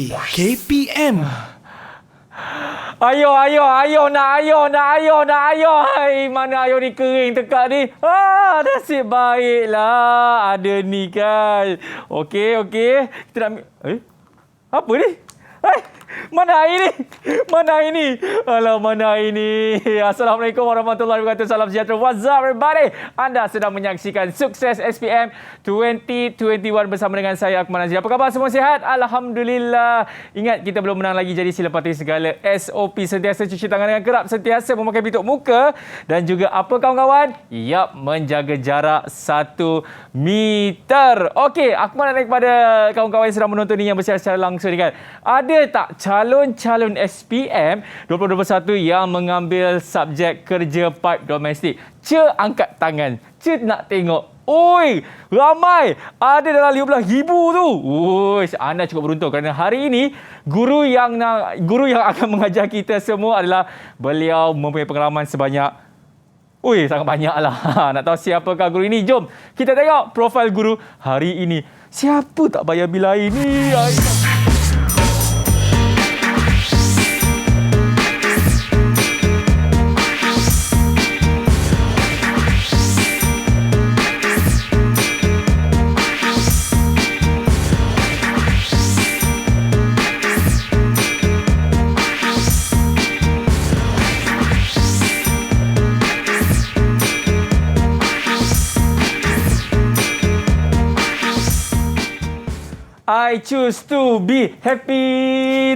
TV KPM. Ayo, nak ayo. Hai, mana ayo ni kering tekak ni. Nasib baiklah ada ni kan. Okey. Kita nak apa ni? Mana air ni? Alah, mana air ni? Assalamualaikum warahmatullahi wabarakatuh. Salam sejahtera. What's up everybody? Anda sedang menyaksikan Sukses SPM 2021 bersama dengan saya, Akmal Nazir. Apa khabar? Semua sihat? Alhamdulillah. Ingat, kita belum menang lagi, jadi sila patuhi segala SOP. Sentiasa cuci tangan dengan kerap, sentiasa memakai pelitup muka. Dan juga apa kawan-kawan? Yap, menjaga jarak 1 meter. Okey, Akmal nak naik kepada kawan-kawan yang sedang menonton ni yang bersiar secara langsung ni kan. Ada tak calon-calon SPM 2021 yang mengambil subjek kerja paip domestik? Angkat tangan. Nak tengok. Oi, ramai. Ada dalam 15,000 tu. Anda cukup beruntung kerana hari ini guru yang akan mengajar kita semua adalah beliau mempunyai pengalaman sebanyak sangat banyak lah. Nak tahu siapakah guru ini? Jom kita tengok profil guru hari ini. Siapa tak bayar bil air ni? I choose to be happy.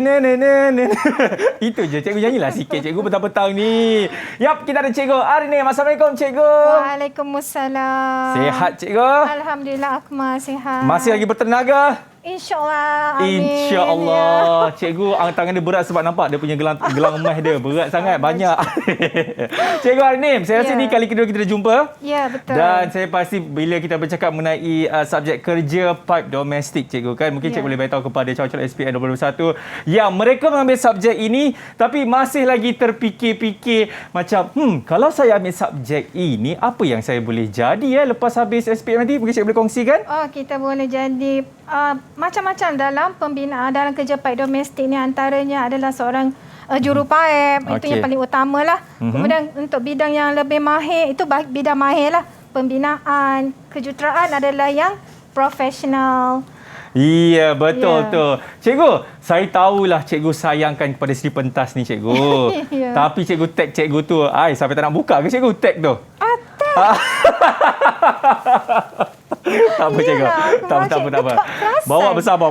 Itu je. Cikgu nyanyilah sikit, cikgu, petang-petang ni. Yap, kita ada cikgu Arnim. Assalamualaikum, cikgu. Waalaikumsalam. Sihat, cikgu? Alhamdulillah, Akmal sihat. Masih lagi bertenaga? InsyaAllah. Amin. InsyaAllah. Cikgu, tangan dia berat sebab nampak dia punya gelang emas dia. Berat sangat, banyak. Cikgu Arnim, saya rasa ni kali kedua kita dah jumpa. Ya, betul. Dan saya pasti bila kita bercakap mengenai subjek kerja paip domestik, cikgu kan, mungkin cikgu boleh beritahu kepada calon-calon SPM 2021 yang mereka mengambil subjek ini tapi masih lagi terfikir-fikir macam, kalau saya ambil subjek ini, apa yang saya boleh jadi lepas habis SPM nanti? Mungkin cikgu boleh kongsikan? Kita boleh jadi macam-macam dalam pembinaan dalam kerja paip domestik ni. Antaranya adalah seorang juru paip. Itu yang paling utama lah. Kemudian untuk bidang yang lebih mahir, itu bidang mahir lah. Pembinaan, kejuruteraan adalah yang profesional. Iya, betul tu. Cikgu, saya tahulah cikgu sayangkan kepada Sri Pentas ni, cikgu. Tapi cikgu tag cikgu tu, sampai tak nak buka ke cikgu tag tu? Tag. Tak apa, cikgu. Tak apa. Bawa bersabar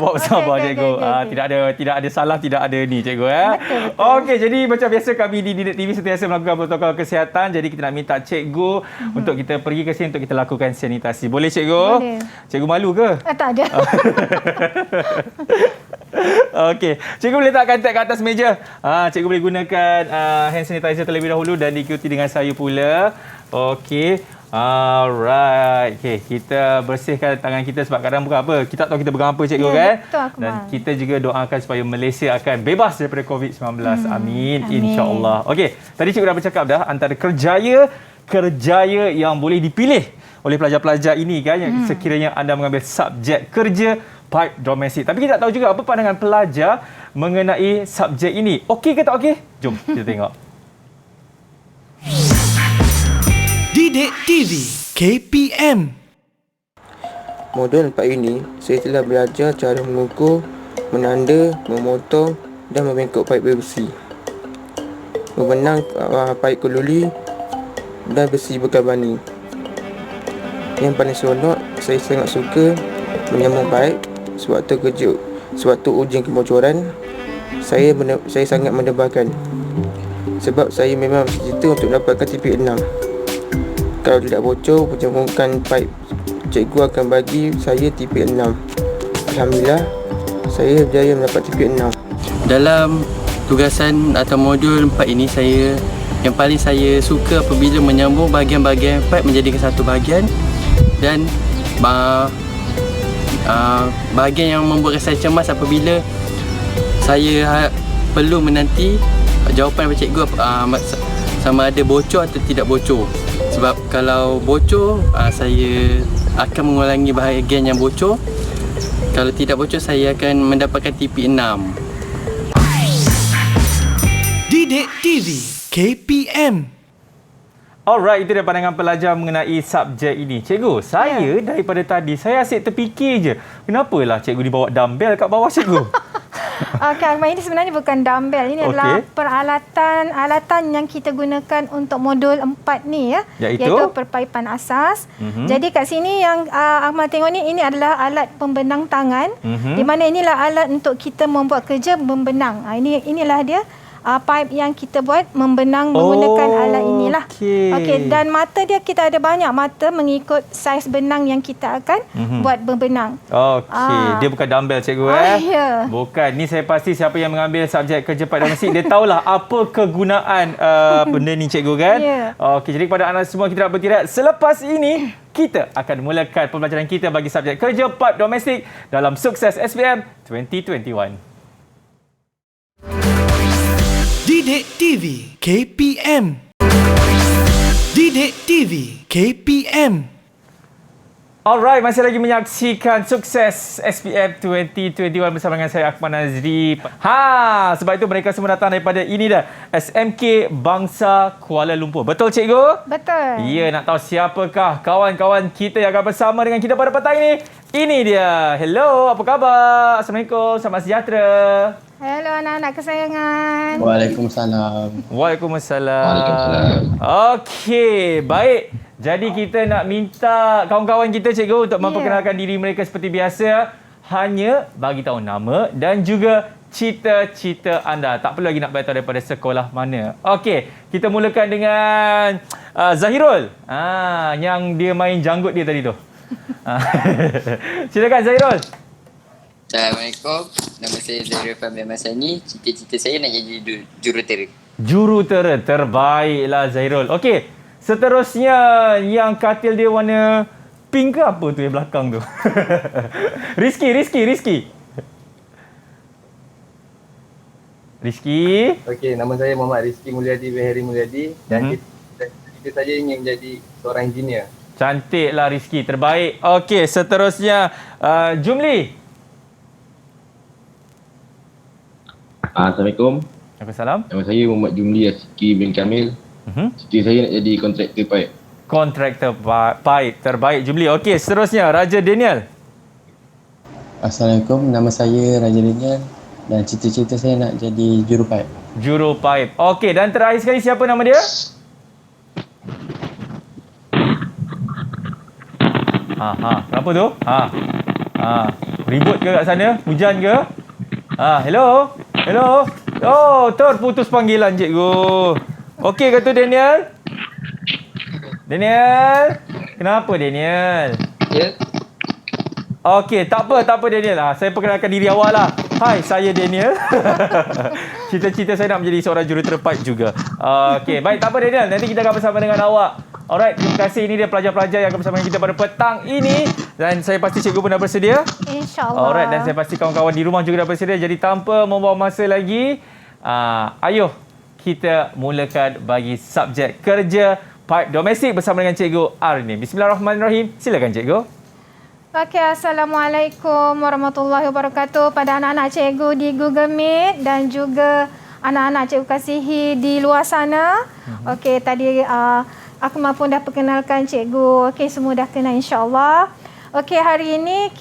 cikgu. Tidak ada salah, tidak ada ni, cikgu. Betul. Okey, jadi macam biasa kami di Didik TV sentiasa melakukan protokol kesihatan. Jadi kita nak minta cikgu untuk kita pergi ke sini untuk kita lakukan sanitasi. Boleh, cikgu? Boleh. Cikgu malu ke? Tak ada. Okey, cikgu boleh takkan tag ke atas meja? Cikgu boleh gunakan hand sanitizer terlebih dahulu dan diikuti dengan saya pula. Okey. Alright. Okey, kita bersihkan tangan kita sebab kadang bukan apa, kita tak tahu kita pegang apa, cikgu kan? Betul, Akmal. Dan kita juga doakan supaya Malaysia akan bebas daripada COVID-19. Amin. Insya-Allah. Okey, tadi cikgu dah bercakap dah antara kerjaya yang boleh dipilih oleh pelajar-pelajar ini kan, yang sekiranya anda mengambil subjek kerja paip domestik. Tapi kita tak tahu juga apa pandangan pelajar mengenai subjek ini. Okey ke tak okey? Jom kita tengok. Didik TV KPM. Modul 4 ini, saya telah belajar cara mengukur, menanda, memotong dan membengkok paip besi, membenang paip keluli dan besi berkarbani. Yang paling seronok, saya sangat suka menyambung paip sewaktu ujian kebocoran. Saya sangat mendebarkan sebab saya memang bercita untuk dapatkan TP 6. Kalau tidak bocor penjemputan paip, cikgu akan bagi saya TP 6. Alhamdulillah, saya berjaya mendapat TP 6. Dalam tugasan atau modul 4 ini, yang paling saya suka apabila menyambung bahagian-bahagian paip menjadikan satu bahagian, dan bahagian yang membuatkan saya cemas apabila saya perlu menanti jawapan daripada cikgu sama ada bocor atau tidak bocor. Sebab kalau bocor, saya akan mengulangi bahagian yang bocor Kalau tidak bocor, saya akan mendapatkan TP 6. Didik TV KPM. Alright, itu dia pandangan pelajar mengenai subjek ini. Cikgu, saya daripada tadi, saya asyik terfikir je. Kenapalah cikgu dibawa dumbbell kat bawah cikgu? Okey, Akmal, ini sebenarnya bukan dumbbell. Ini adalah peralatan yang kita gunakan untuk modul 4 ni ya. Iaitu perpaipan asas. Jadi kat sini yang Akmal tengok ni, ini adalah alat pembenang tangan. Di mana inilah alat untuk kita membuat kerja membenang. Inilah dia. Pipe yang kita buat membenang menggunakan alat inilah. Okey, dan mata dia, kita ada banyak mata mengikut saiz benang yang kita akan buat berbenang. Okey, dia bukan dumbbell cikgu Ya. Bukan. Ni saya pasti siapa yang mengambil subjek kerja part domestik dia tahulah apa kegunaan benda ni cikgu kan? Okey, jadi kepada anak semua kita nak bertirat. Selepas ini kita akan mulakan pembelajaran kita bagi subjek kerja part domestik dalam Sukses SPM 2021. Didik TV KPM. Didik TV KPM. Alright, masih lagi menyaksikan Sukses SPM 2021 bersama dengan saya Akmal Nazri. Sebab itu mereka semua datang daripada ini dah, SMK Bangsa Kuala Lumpur. Betul cikgu? Betul. Ya, nak tahu siapakah kawan-kawan kita yang akan bersama dengan kita pada petang ini? Ini dia. Hello, apa khabar? Assalamualaikum, selamat sejahtera. Hello anak-anak kesayangan. Waalaikumsalam. Waalaikumsalam. Okey, baik. Jadi kita nak minta kawan-kawan kita cikgu untuk memperkenalkan diri mereka seperti biasa. Hanya bagi tahu nama dan juga cita-cita anda. Tak perlu lagi nak beritahu daripada sekolah mana. Okey, kita mulakan dengan Zahirul. Yang dia main janggut dia tadi tu. Silakan Zahirul. Assalamualaikum. Nama saya Zahirul Fahmi Masani. Cita-cita saya nak jadi jurutera. Jurutera, terbaiklah Zahirul. Okey, seterusnya yang katil dia warna pink ke apa tu yang belakang tu? Rizky. Okey, nama saya Muhammad Rizky Mulyadi Beheri Mulyadi dan kita saja ingin menjadi seorang engineer. Cantiklah Rizky, terbaik. Okey, seterusnya Jumli. Assalamualaikum. Waalaikumsalam. Nama saya Muhammad Jumli Asiki bin Kamil. Cita saya nak jadi kontraktor pipe. Kontraktor pipe, terbaik Jumli. Okey, seterusnya Raja Daniel. Assalamualaikum, nama saya Raja Daniel dan cita-cita saya nak jadi juru pipe. Juru pipe. Okey, dan terakhir sekali siapa nama dia? Kenapa tu? Ribut ke kat sana? Hujan ke? Hello? Oh, terputus panggilan cikgu. Okey ke tu Daniel? Daniel? Kenapa Daniel? Ya. Okey, tak apa Daniel. Saya perkenalkan diri awal lah. Hai, saya Daniel. Cita-cita saya nak menjadi seorang jurutera pipe juga. Okey, baik, tak apa Daniel. Nanti kita akan bersama dengan awak. Alright, terima kasih. Ini dia pelajar-pelajar yang akan bersama dengan kita pada petang ini. Dan saya pasti cikgu pun dah bersedia. InsyaAllah. Alright, dan saya pasti kawan-kawan di rumah juga dah bersedia. Jadi tanpa membuang masa lagi, ayuh kita mulakan bagi subjek kerja pipe domestik bersama dengan Cikgu Arni. Bismillahirrahmanirrahim. Silakan Cikgu. Okey, Assalamualaikum warahmatullahi wabarakatuh pada anak-anak cikgu di Google Meet dan juga anak-anak cikgu kasihi di luar sana. Okey, tadi Akmal pun dah perkenalkan cikgu. Okey, semua dah kenal insya-Allah. Okey, hari ini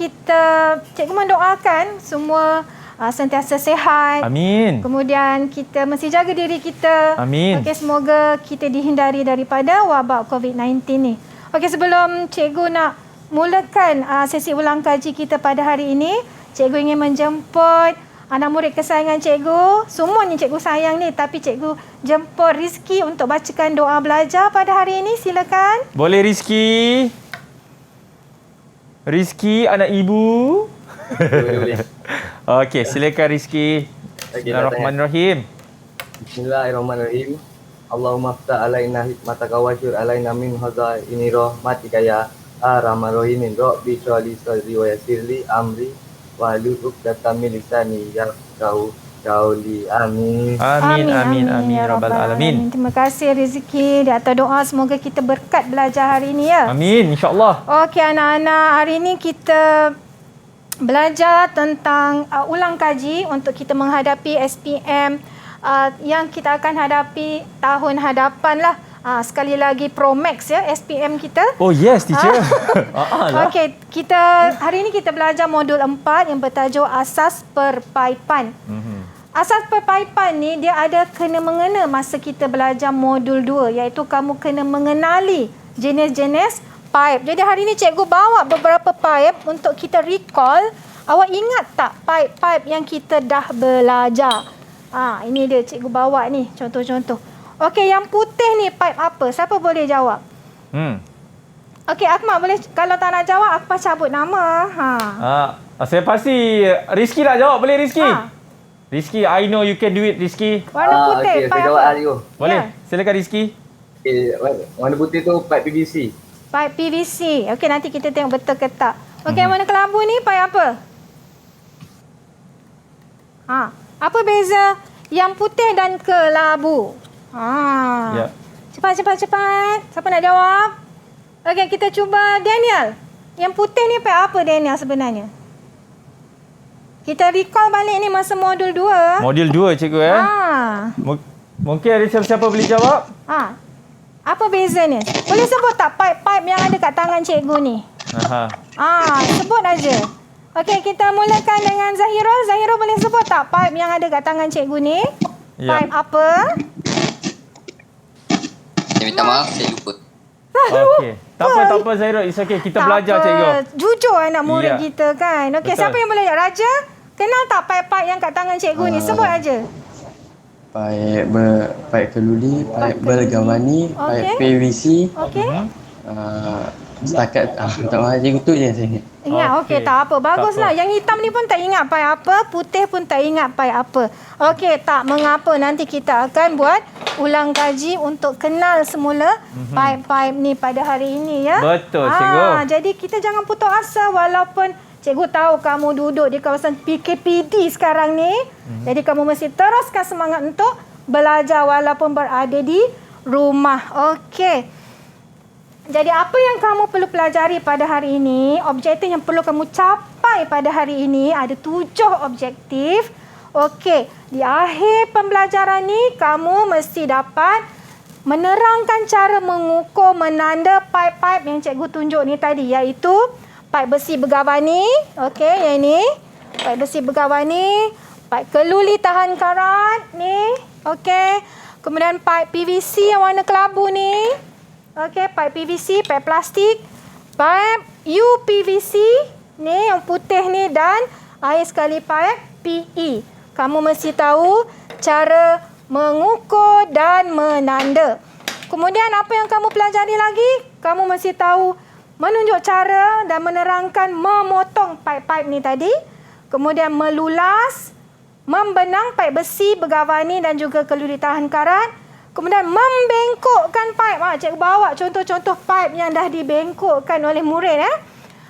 cikgu mendoakan semua sentiasa sihat. Amin. Kemudian kita mesti jaga diri kita. Amin. Okey, semoga kita dihindari daripada wabak COVID-19 ni. Okey, sebelum cikgu nak mulakan sesi ulang kaji kita pada hari ini, cikgu ingin menjemput anak murid kesayangan cikgu. Semuanya cikgu sayang ni, tapi cikgu jemput Rizky untuk bacakan doa belajar pada hari ini. Silakan. Boleh Rizky? Rizky, anak ibu. Boleh. Okey, silakan Rizky. Bismillahirrahmanirrahim. Bismillahirrahmanirrahim. Allahumma ftah alaina hikmataka wa syur alaina min hazaini rahmatika ya arhamar rahimin. Rabbi sholli sadri wa yassirli amri wa hlul 'uqdatam min lisani yafqahu qawli. Amin. Amin rabbal alamin. Terima kasih Rizky di atas doa, semoga kita berkat belajar hari ini ya. Amin, insya-Allah. Okey anak-anak, hari ini kita belajar tentang ulang kaji untuk kita menghadapi SPM yang kita akan hadapi tahun hadapan lah. Sekali lagi Pro Max ya SPM kita. Oh yes, teacher. Okey, hari ini kita belajar modul 4 yang bertajuk Asas Perpaipan. Asas perpaipan ni dia ada kena-mengena masa kita belajar modul 2, iaitu kamu kena mengenali jenis-jenis pipe. Jadi hari ini cikgu bawa beberapa pipe untuk kita recall. Awak ingat tak pipe-pipe yang kita dah belajar? Ini dia cikgu bawa ni, contoh-contoh. Okey, yang putih ni pipe apa? Siapa boleh jawab? Okey, Akmal boleh, kalau tak nak jawab, Akmal cabut nama. Saya pasti Rizky nak jawab. Boleh Rizky? Rizky, I know you can do it, Rizky. Warna putih, pipe apa? Boleh? Silakan Rizky. Warna putih tu pipe PVC. Pipe PVC. Okey, nanti kita tengok betul ke tak. Okey, warna kelabu ni pipe apa? Apa beza yang putih dan kelabu? Ya. Cepat. Siapa nak jawab? Okey, kita cuba Daniel. Yang putih ni pipe apa Daniel sebenarnya? Kita recall balik ni masa modul 2. Modul 2 cikgu Mungkin ada siapa-siapa boleh jawab? Apa bezanya? Boleh sebut tak pipe-pipe yang ada kat tangan cikgu ni? Sebut aja. Okey, kita mulakan dengan Zahirul. Zahirul boleh sebut tak pipe yang ada kat tangan cikgu ni? Pipe apa? Saya minta maaf, saya lupa. Okey. Tak apa Zahirul. It's okay. Kita belajar cikgu. Jujur anak murid kita kan. Okey, siapa yang boleh? Raja, kenal tak pipe-pipe yang kat tangan cikgu ni? Sebut aja. Pipe keluli, pipe bergawani, pipe PVC. Okey. Setakat tak mahu cikgu tu je saya ingat. Ingat, okey, tak apa. Baguslah. Yang hitam ni pun tak ingat pipe apa, putih pun tak ingat pipe apa. Okey, tak mengapa. Nanti kita akan buat ulang kaji untuk kenal semula pipe-pipe ni pada hari ini ya. Betul, cikgu. Jadi kita jangan putus asa walaupun cikgu tahu kamu duduk di kawasan PKPD sekarang ni. Jadi kamu mesti teruskan semangat untuk belajar walaupun berada di rumah. Okey. Jadi apa yang kamu perlu pelajari pada hari ini, objektif yang perlu kamu capai pada hari ini ada 7 objektif. Okey, di akhir pembelajaran ni kamu mesti dapat menerangkan cara mengukur menanda pipe-pipe yang cikgu tunjuk ni tadi, iaitu pipe besi bergawani. Okey, yang ni pipe besi bergawani, pipe keluli tahan karat ni. Okey, kemudian pipe PVC yang warna kelabu ni. Okey, pipe PVC, pipe plastik, pipe UPVC ni yang putih ni, dan akhir sekali pipe PE. Kamu mesti tahu cara mengukur dan menanda. Kemudian apa yang kamu pelajari lagi? Kamu mesti tahu menunjuk cara dan menerangkan memotong pipe-pipe ni tadi. Kemudian melulas, membenang pipe besi bergawani dan juga keluri tahan karat. Kemudian membengkokkan pipe. Cikgu bawa contoh-contoh pipe yang dah dibengkokkan oleh murid.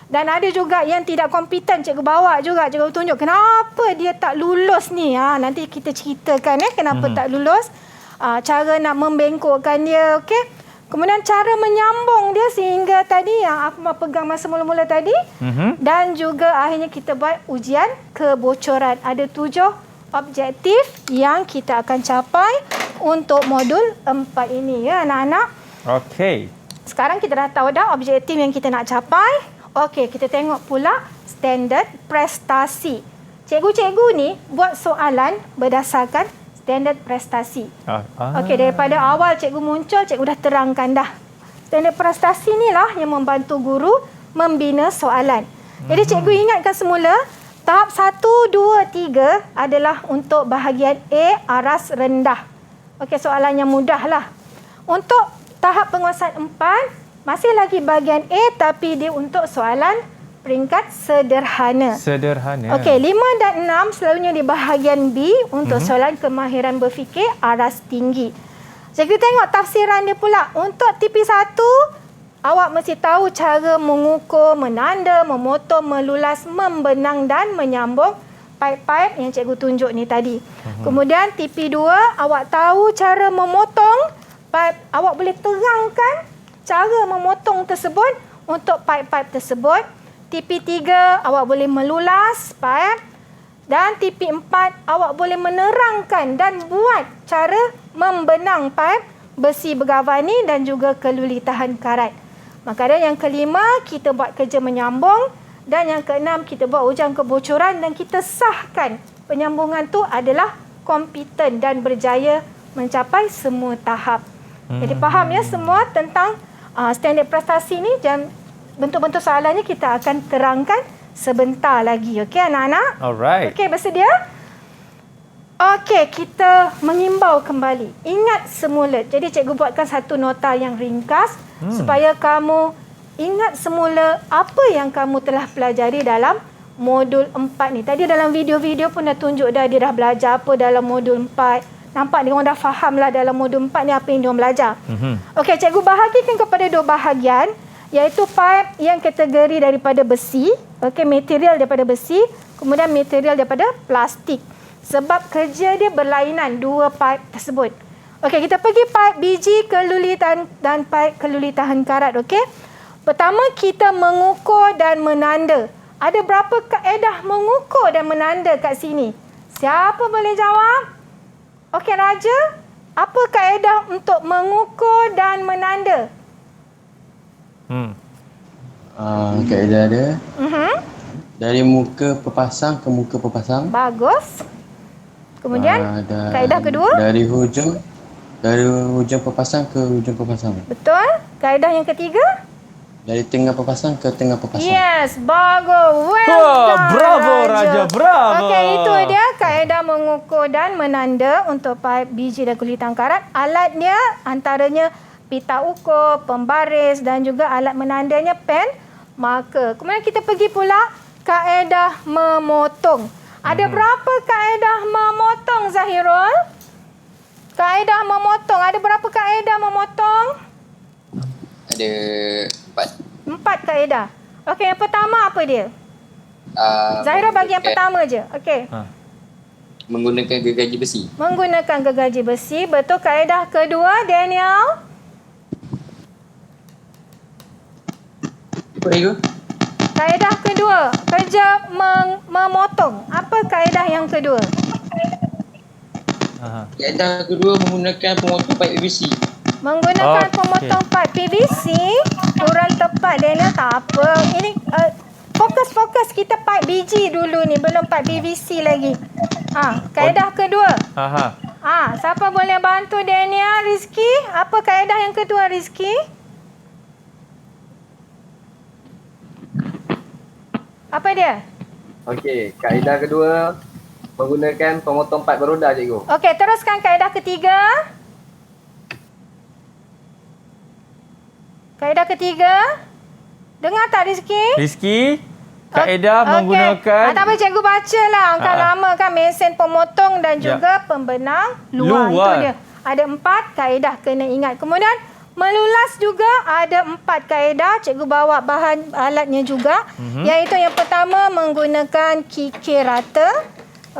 Dan ada juga yang tidak kompeten. Cikgu bawa juga. Cikgu tunjuk kenapa dia tak lulus ni. Nanti kita ceritakan kenapa tak lulus. Cara nak membengkokkan dia. Okay? Kemudian cara menyambung dia sehingga tadi yang aku pegang masa mula-mula tadi. Dan juga akhirnya kita buat ujian kebocoran. Ada 7 objektif yang kita akan capai untuk modul 4 ini ya anak-anak. Okey. Sekarang kita dah tahu dah objektif yang kita nak capai. Okey, kita tengok pula standard prestasi. Cikgu-cikgu ni buat soalan berdasarkan standard prestasi. Okey, daripada awal cikgu muncul, cikgu dah terangkan dah. Standard prestasi ni lah yang membantu guru membina soalan. Jadi cikgu ingatkan semula, tahap 1, 2, 3 adalah untuk bahagian A, aras rendah. Okey, soalan yang mudah lah. Untuk tahap penguasaan 4, masih lagi bahagian A tapi dia untuk soalan peringkat sederhana. Okey, 5 dan 6 selalunya di bahagian B untuk soalan kemahiran berfikir aras tinggi. Cikgu tengok tafsiran dia pula. Untuk TP1, awak mesti tahu cara mengukur, menanda, memotong, melulas, membenang dan menyambung pipe-pipe yang cikgu tunjuk ni tadi. Kemudian TP2, awak tahu cara memotong pipe. Awak boleh terangkan cara memotong tersebut untuk pipe-pipe tersebut. tipi 3 awak boleh melulas paip. Dan tipi 4 awak boleh menerangkan dan buat cara membenang paip besi bergavani dan juga keluli tahan karat. Maka yang kelima, kita buat kerja menyambung. Dan yang keenam, kita buat ujian kebocoran dan kita sahkan penyambungan tu adalah kompeten dan berjaya mencapai semua tahap. Jadi faham ya semua tentang standard prestasi ni, dan bentuk-bentuk soalannya kita akan terangkan sebentar lagi. Okey anak-anak? Alright. Okey, bersedia? Okey, kita mengimbau kembali. Ingat semula. Jadi cikgu buatkan satu nota yang ringkas supaya kamu ingat semula apa yang kamu telah pelajari dalam modul 4 ni. Tadi dalam video-video pun dah tunjuk dah, dia dah belajar apa dalam modul 4. Nampak dia orang dah faham lah dalam modul 4 ni apa yang dia orang belajar. Okey, cikgu bahagikan kepada 2 bahagian, iaitu pipe yang kategori daripada besi, okey, material daripada besi, kemudian material daripada plastik. Sebab kerja dia berlainan 2 pipe tersebut. Okey, kita pergi pipe biji, keluli dan pipe keluli tahan karat, okey. Pertama, kita mengukur dan menanda. Ada berapa kaedah mengukur dan menanda kat sini? Siapa boleh jawab? Okey, Raja. Apa kaedah untuk mengukur dan menanda? Kaedah dia. Dari muka pepasang ke muka pepasang. Bagus. Kemudian, kaedah kedua? Dari hujung pepasang ke hujung pepasang. Betul. Kaedah yang ketiga? Dari tengah pepasang ke tengah pepasang. Yes, bagus. Well done, bravo Raja, bravo. Okey, itu dia kaedah mengukur dan menanda untuk pipe biji dan kulit karat. Alatnya antaranya pita ukur, pembaris dan juga alat menandanya pen, marker. Kemudian kita pergi pula kaedah memotong. Ada berapa kaedah memotong, Zahirul? Kaedah memotong. Ada berapa kaedah memotong? Ada 4. 4 kaedah. Okey, yang pertama apa dia? Zahira bagi yang pertama je. Okey. Menggunakan gergaji besi. Menggunakan gergaji besi. Betul. Kaedah kedua, Daniel? Apa itu? Kaedah kedua, kerja memotong. Apa kaedah yang kedua? Kaedah kedua menggunakan pemotong pipe PVC. Menggunakan pemotong pipe PVC. Kurang tepat, Daniel. Tak apa. Ini fokus kita pipe biji dulu ni. Belum pipe PVC lagi. Kaedah kedua. Siapa boleh bantu Daniel? Rizky? Apa kaedah yang kedua, Rizky? Apa dia? Okey, kaedah kedua menggunakan pemotong pipe beroda, cikgu. Okey, teruskan kaedah ketiga. Kaedah ketiga. Dengar tak, Rizky? Rizky, kaedah menggunakan... Tak apa, cikgu baca lah. Kan lama kan, mesin pemotong dan juga pembenang luar. Itu dia. Ada 4 kaedah kena ingat. Kemudian, melulas juga ada 4 kaedah. Cikgu bawa bahan alatnya juga. Iaitu yang pertama, menggunakan kikir rata.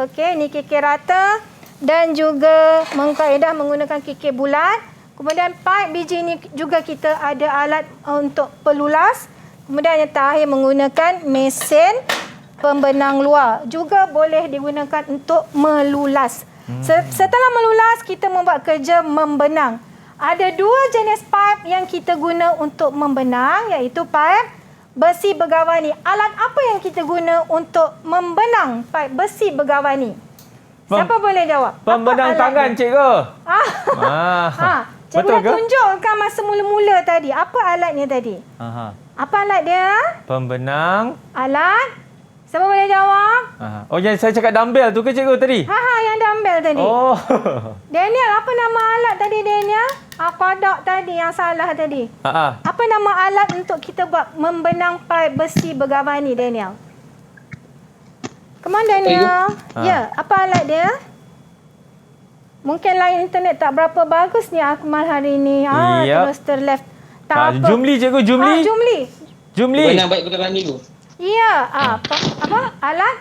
Okey, ni kikir rata. Dan juga kaedah menggunakan kikir bulat. Kemudian pipe biji ni juga kita ada alat untuk pelulas. Kemudian yang terakhir menggunakan mesin pembenang luar. Juga boleh digunakan untuk melulas. Setelah melulas, kita membuat kerja membenang. Ada 2 jenis pipe yang kita guna untuk membenang, iaitu pipe besi bergavani. Alat apa yang kita guna untuk membenang pipe besi bergavani? Siapa boleh jawab? Pembenang tangan, cikgu. Cikgu dah tunjukkan masa mula-mula tadi. Apa alatnya tadi? Apa alat dia? Pembenang. Alat? Siapa boleh jawab? Oh, yang saya cakap dumbbell tu ke, cikgu, tadi? Yang dumbbell tadi. Oh. Daniel, apa nama alat tadi, Daniel? Kodok tadi yang salah tadi. Apa nama alat untuk kita buat membenang pipe besi bergavani, Daniel? Come on, Daniel. Ya, apa alat dia? Mungkin line internet tak berapa bagus ni Akmal hari ni. Terus terleft. Tak apa. Jumli, cikgu, Jumli. Jumli. Pembenang baik bergavani tu. Ya. Apa? Alat?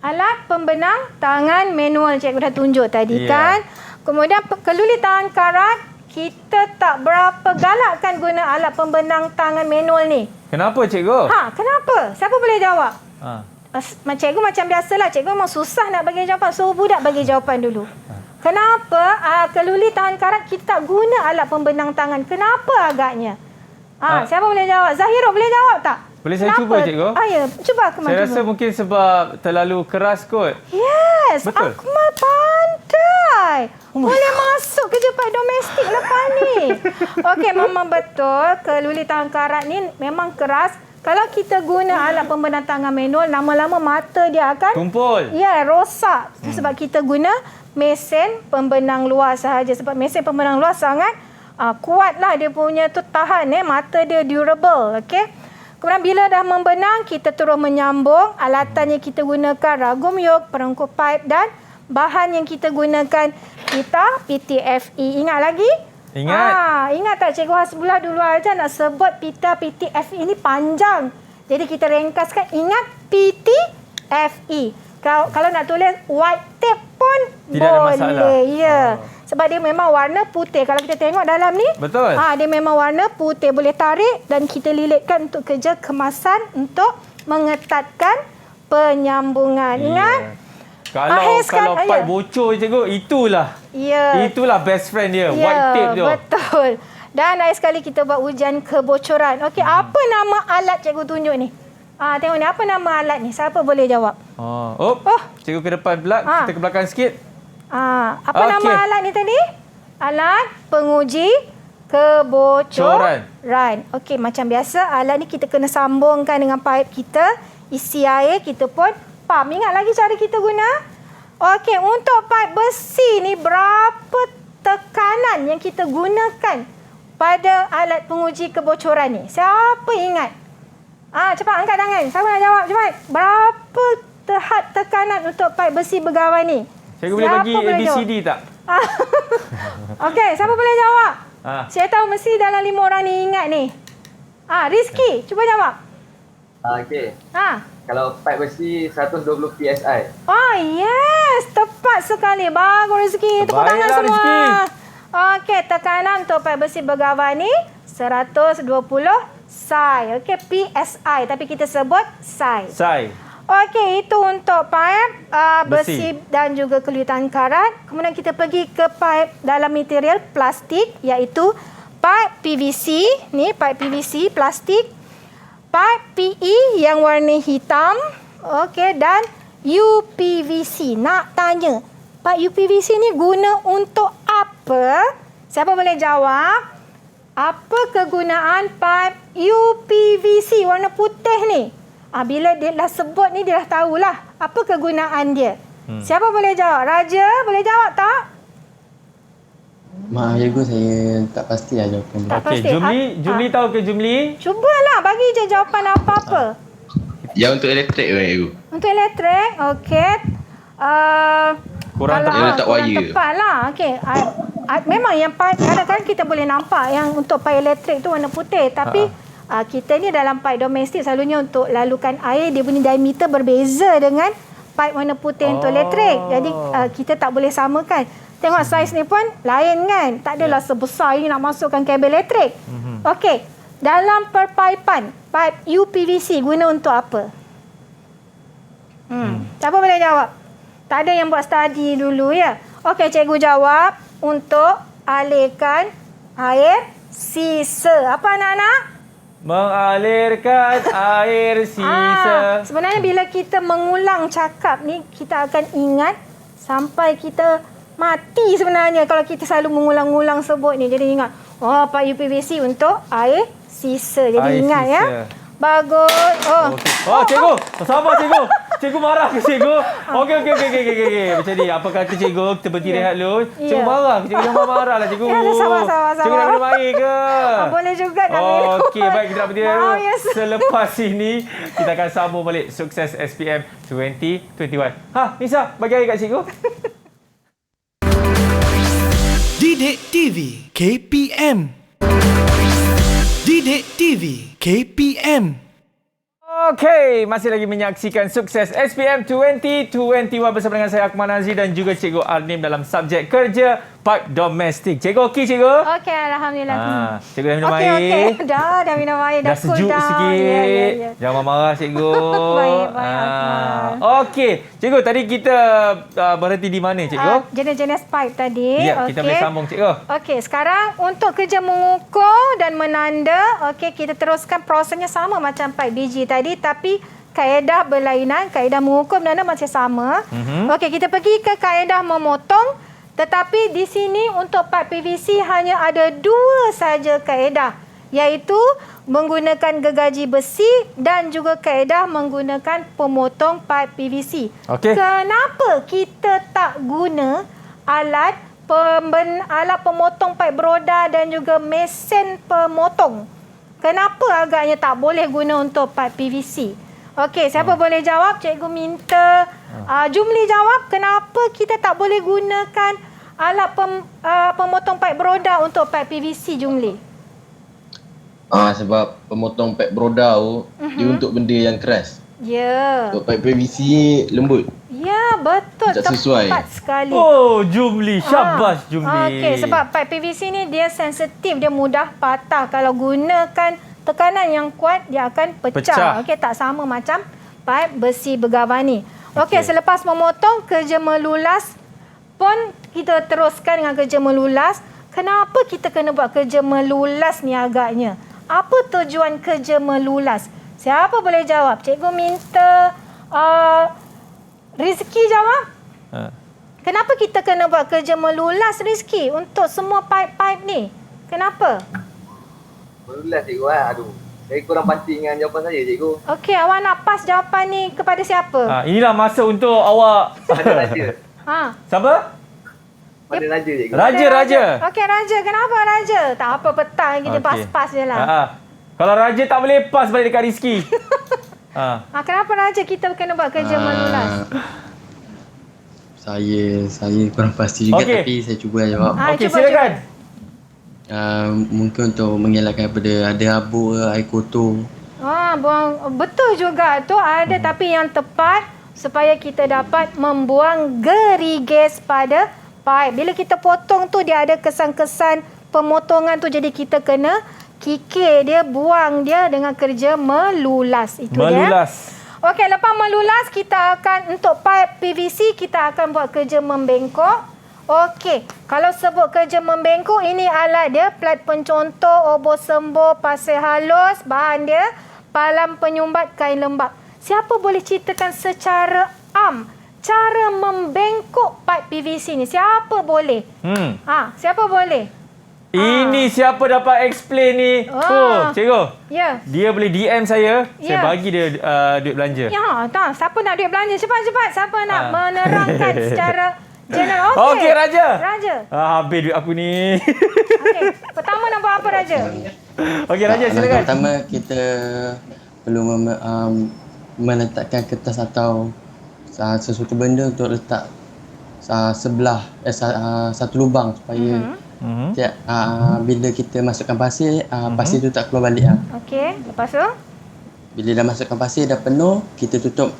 Alat pembenang tangan manual cikgu dah tunjuk tadi kan. Kemudian keluli tahan karat kita tak berapa galakkan guna alat pembenang tangan manual ni. Kenapa cikgu? Kenapa? Siapa boleh jawab? Cikgu macam biasalah, cikgu memang susah nak bagi jawapan. Suruh budak bagi jawapan dulu. Kenapa keluli tangan karat kita tak guna alat pembenang tangan? Kenapa agaknya? Siapa boleh jawab? Zahirul boleh jawab tak? Boleh saya cuba, cikgu? Ya, cuba Akmal. Saya rasa mungkin sebab terlalu keras kot. Yes, betul. Akmal pandai. Boleh masuk kerja pak domestik lepas ni. Okey, memang betul. Keluli tangan karat ni memang keras. Kalau kita guna alat pembenang tangan manual, lama-lama mata dia akan tumpul. Ya, rosak. Sebab kita guna mesin pembenang luar sahaja. Sebab mesin pembenang luar sangat kuatlah dia punya tu, tahan mata dia durable. Okey. Kemudian bila dah membenang, kita terus menyambung. Alatan yang kita gunakan ragum yok, perengkuh pipe dan bahan yang kita gunakan kita PTFE. Ingat lagi? Ingat. Ingat tak Cikgu Hasbullah dulu aja nak sebut pita PTFE ini panjang. Jadi kita ringkaskan, ingat PTFE. Kalau nak tulis white tape pun tidak boleh. ada masalah. Ya. Sebab dia memang warna putih. Kalau kita tengok dalam ni, betul. Dia memang warna putih. Boleh tarik dan kita lilitkan untuk kerja kemasan untuk mengetatkan penyambungan. Ingat? Kalau pipe bocor cikgu, itulah. Ya. Itulah best friend dia, white tape tu. Betul. Dan akhir sekali kita buat ujian kebocoran. Okey, apa nama alat cikgu tunjuk ni? Tengok ni, apa nama alat ni? Siapa boleh jawab? Cikgu ke depan pula, kita ke belakang sikit. Apa nama alat ni tadi? Alat penguji kebocoran. Okey, macam biasa alat ni kita kena sambungkan dengan pipe kita, isi air, kita pun pump. Ingat lagi cara kita guna? Okey, untuk pipe besi ni berapa tekanan yang kita gunakan pada alat penguji kebocoran ni? Siapa ingat? Cepat angkat tangan. Siapa nak jawab? Cepat. Berapa tekanan untuk pipe besi bergawan ni? Cikgu boleh bagi ABCD tak? Okey, siapa boleh jawab? Saya tahu mesti dalam 5 orang ni ingat ni. Rizky, cuba jawab. Okey. Kalau pipe besi 120 PSI. Yes, tepat sekali. Bagus Rizky. Tepuk tangan semua. Okey, tekanan untuk pipe besi bergawan ni 120 psi. Okey, PSI tapi kita sebut psi. Okey, itu untuk pipe besi dan juga keluli tangan karat. Kemudian kita pergi ke pipe dalam material plastik, iaitu pipe PVC. Ni pipe PVC plastik. Pipe PE yang warna hitam. Okey, dan UPVC. Nak tanya, pipe UPVC ni guna untuk apa? Siapa boleh jawab? Apa kegunaan pipe UPVC warna putih ni? Bila dia dah sebut ni, dia dah tahulah apa kegunaan dia. Siapa boleh jawab? Raja, boleh jawab tak? Maaf cikgu, saya tak pasti lah jawapan dia. Okey, Jumli tahu ke Jumli? Cubalah, bagi je jawapan apa-apa. Yang untuk elektrik kan cikgu? Untuk elektrik, okey. Kurang tepat lah. Okey. Memang yang kadang-kadang kita boleh nampak yang untuk pipe elektrik tu warna putih. Tapi kita ni dalam pipe domestik selalunya untuk lalukan air, dia punya diameter berbeza dengan pipe warna putih untuk elektrik. Jadi kita tak boleh samakan. Tengok saiz ni pun lain kan. Tak adalah sebesar ini nak masukkan kabel elektrik. Okey. Dalam perpaipan, pipe UPVC guna untuk apa? Siapa boleh jawab? Tak ada yang buat study dulu ya. Okey, cikgu jawab. Untuk alirkan air sisa. Apa anak-anak? Mengalirkan air sisa. Sebenarnya bila kita mengulang cakap ni, kita akan ingat sampai kita mati sebenarnya kalau kita selalu mengulang-ulang sebut ni. Jadi ingat, pipe UPVC untuk air sisa. Jadi air ingat sisa. Ya. Bagus. Cikgu. Sabar cikgu. Cikgu marah ke cikgu? Okey. Macam ni, apa kata cikgu? Kita berhenti rehat dulu. Cikgu marah ke cikgu? Jangan marah lah cikgu. Sabar. Cikgu nak minum air ke? Boleh juga nak minum. Okey, baik, kita nak berhenti dulu. Selepas ini, kita akan sambung balik Sukses SPM 2021. Nisa, bagi air kat cikgu. Didik TV KPM. Didik TV KPM. Okey, masih lagi menyaksikan Sukses SPM 2021 bersama dengan saya Akmal Nazri dan juga Cikgu Arnim dalam subjek kerja pipe domestik. Cikgu okey, cikgu? Okey, alhamdulillah. Cikgu dah minum Okey, air. okey. Dah minum air. Dah cool sejuk down. sikit. Ya. Jangan marah cikgu. Baik, Akmal. Okey. Cikgu, tadi kita berhenti di mana, cikgu? Jenis-jenis pipe tadi. Ya, kita boleh sambung, cikgu. Okey, sekarang untuk kerja mengukur dan menanda, okey, kita teruskan prosesnya sama macam pipe biji tadi, tapi kaedah berlainan. Kaedah mengukur menanda masih sama. Okey, kita pergi ke kaedah memotong, tetapi di sini untuk pipe PVC hanya ada 2 saja kaedah, iaitu menggunakan gergaji besi dan juga kaedah menggunakan pemotong pipe PVC. Okey. Kenapa kita tak guna alat pemotong pipe beroda dan juga mesin pemotong? Kenapa agaknya tak boleh guna untuk pipe PVC? Okey, siapa boleh jawab? Cikgu minta Jumli jawab kenapa kita tak boleh gunakan alat pemotong pipe beroda untuk pipe PVC, Jumli. Sebab pemotong pipe beroda tu dia untuk benda yang keras. Ya. Untuk pipe PVC lembut. Ya, betul. Tak sesuai. Tepat sekali. Oh, Jumli. Syabas, Jumli. Okey, sebab pipe PVC ni dia sensitif, dia mudah patah. Kalau gunakan tekanan yang kuat, dia akan pecah. Okey, tak sama macam pipe besi bergavani. Okey, selepas memotong, kerja melulas pun kita teruskan dengan kerja melulas. Kenapa kita kena buat kerja melulas ni agaknya? Apa tujuan kerja melulas? Siapa boleh jawab? Cikgu minta Rizki jawab. Kenapa kita kena buat kerja melulas, Rizki, untuk semua pipe-pipe ni? Kenapa? Melulas, cikgu. Aduh, saya kurang pasti dengan jawapan saya, cikgu. Okey, awak nak pas jawapan ni kepada siapa? Inilah masa untuk awak. Pada Raja. Siapa? Pada Raja, cikgu. Raja. Okey, Raja. Kenapa Raja? Tak apa, petang kita pas-pas je lah. Kalau Raja tak boleh pas balik dekat Rizki. Kenapa Raja kita kena buat kerja melulas? Saya kurang pasti juga, tapi saya cuba jawab. Okey, silakan. Mungkin untuk mengelakkan daripada ada abu, air kotor. Betul juga tu ada, tapi yang tepat supaya kita dapat membuang gerigis pada pipe. Bila kita potong tu dia ada kesan-kesan pemotongan tu, jadi kita kena kikir dia, buang dia dengan kerja melulas. Itu melulas. Dia. Okey, lepas melulas kita akan untuk pipe PVC kita akan buat kerja membengkok. Okey, kalau sebut kerja membengkok, ini alat dia, plat pencontoh, obor sembur, pasir halus, bahan dia, palam penyumbat, kain lembap. Siapa boleh ceritakan secara cara membengkok pipe PVC ni? Siapa boleh? Siapa boleh? Ini siapa dapat explain ni? Cikgu. Ya. Dia boleh DM saya. Saya bagi dia duit belanja. Ya, siapa nak duit belanja? Cepat-cepat. Siapa nak menerangkan secara general? Okey, Raja. Raja. Habis duit aku ni. Okey. Pertama nak buat apa, Raja? Okey, Raja, silakan. Pertama, kita perlu meletakkan kertas atau sesuatu benda untuk letak sebelah satu lubang supaya bila kita masukkan pasir, pasir tu tak keluar balik. Okey, lepas tu? Bila dah masukkan pasir, dah penuh, kita tutup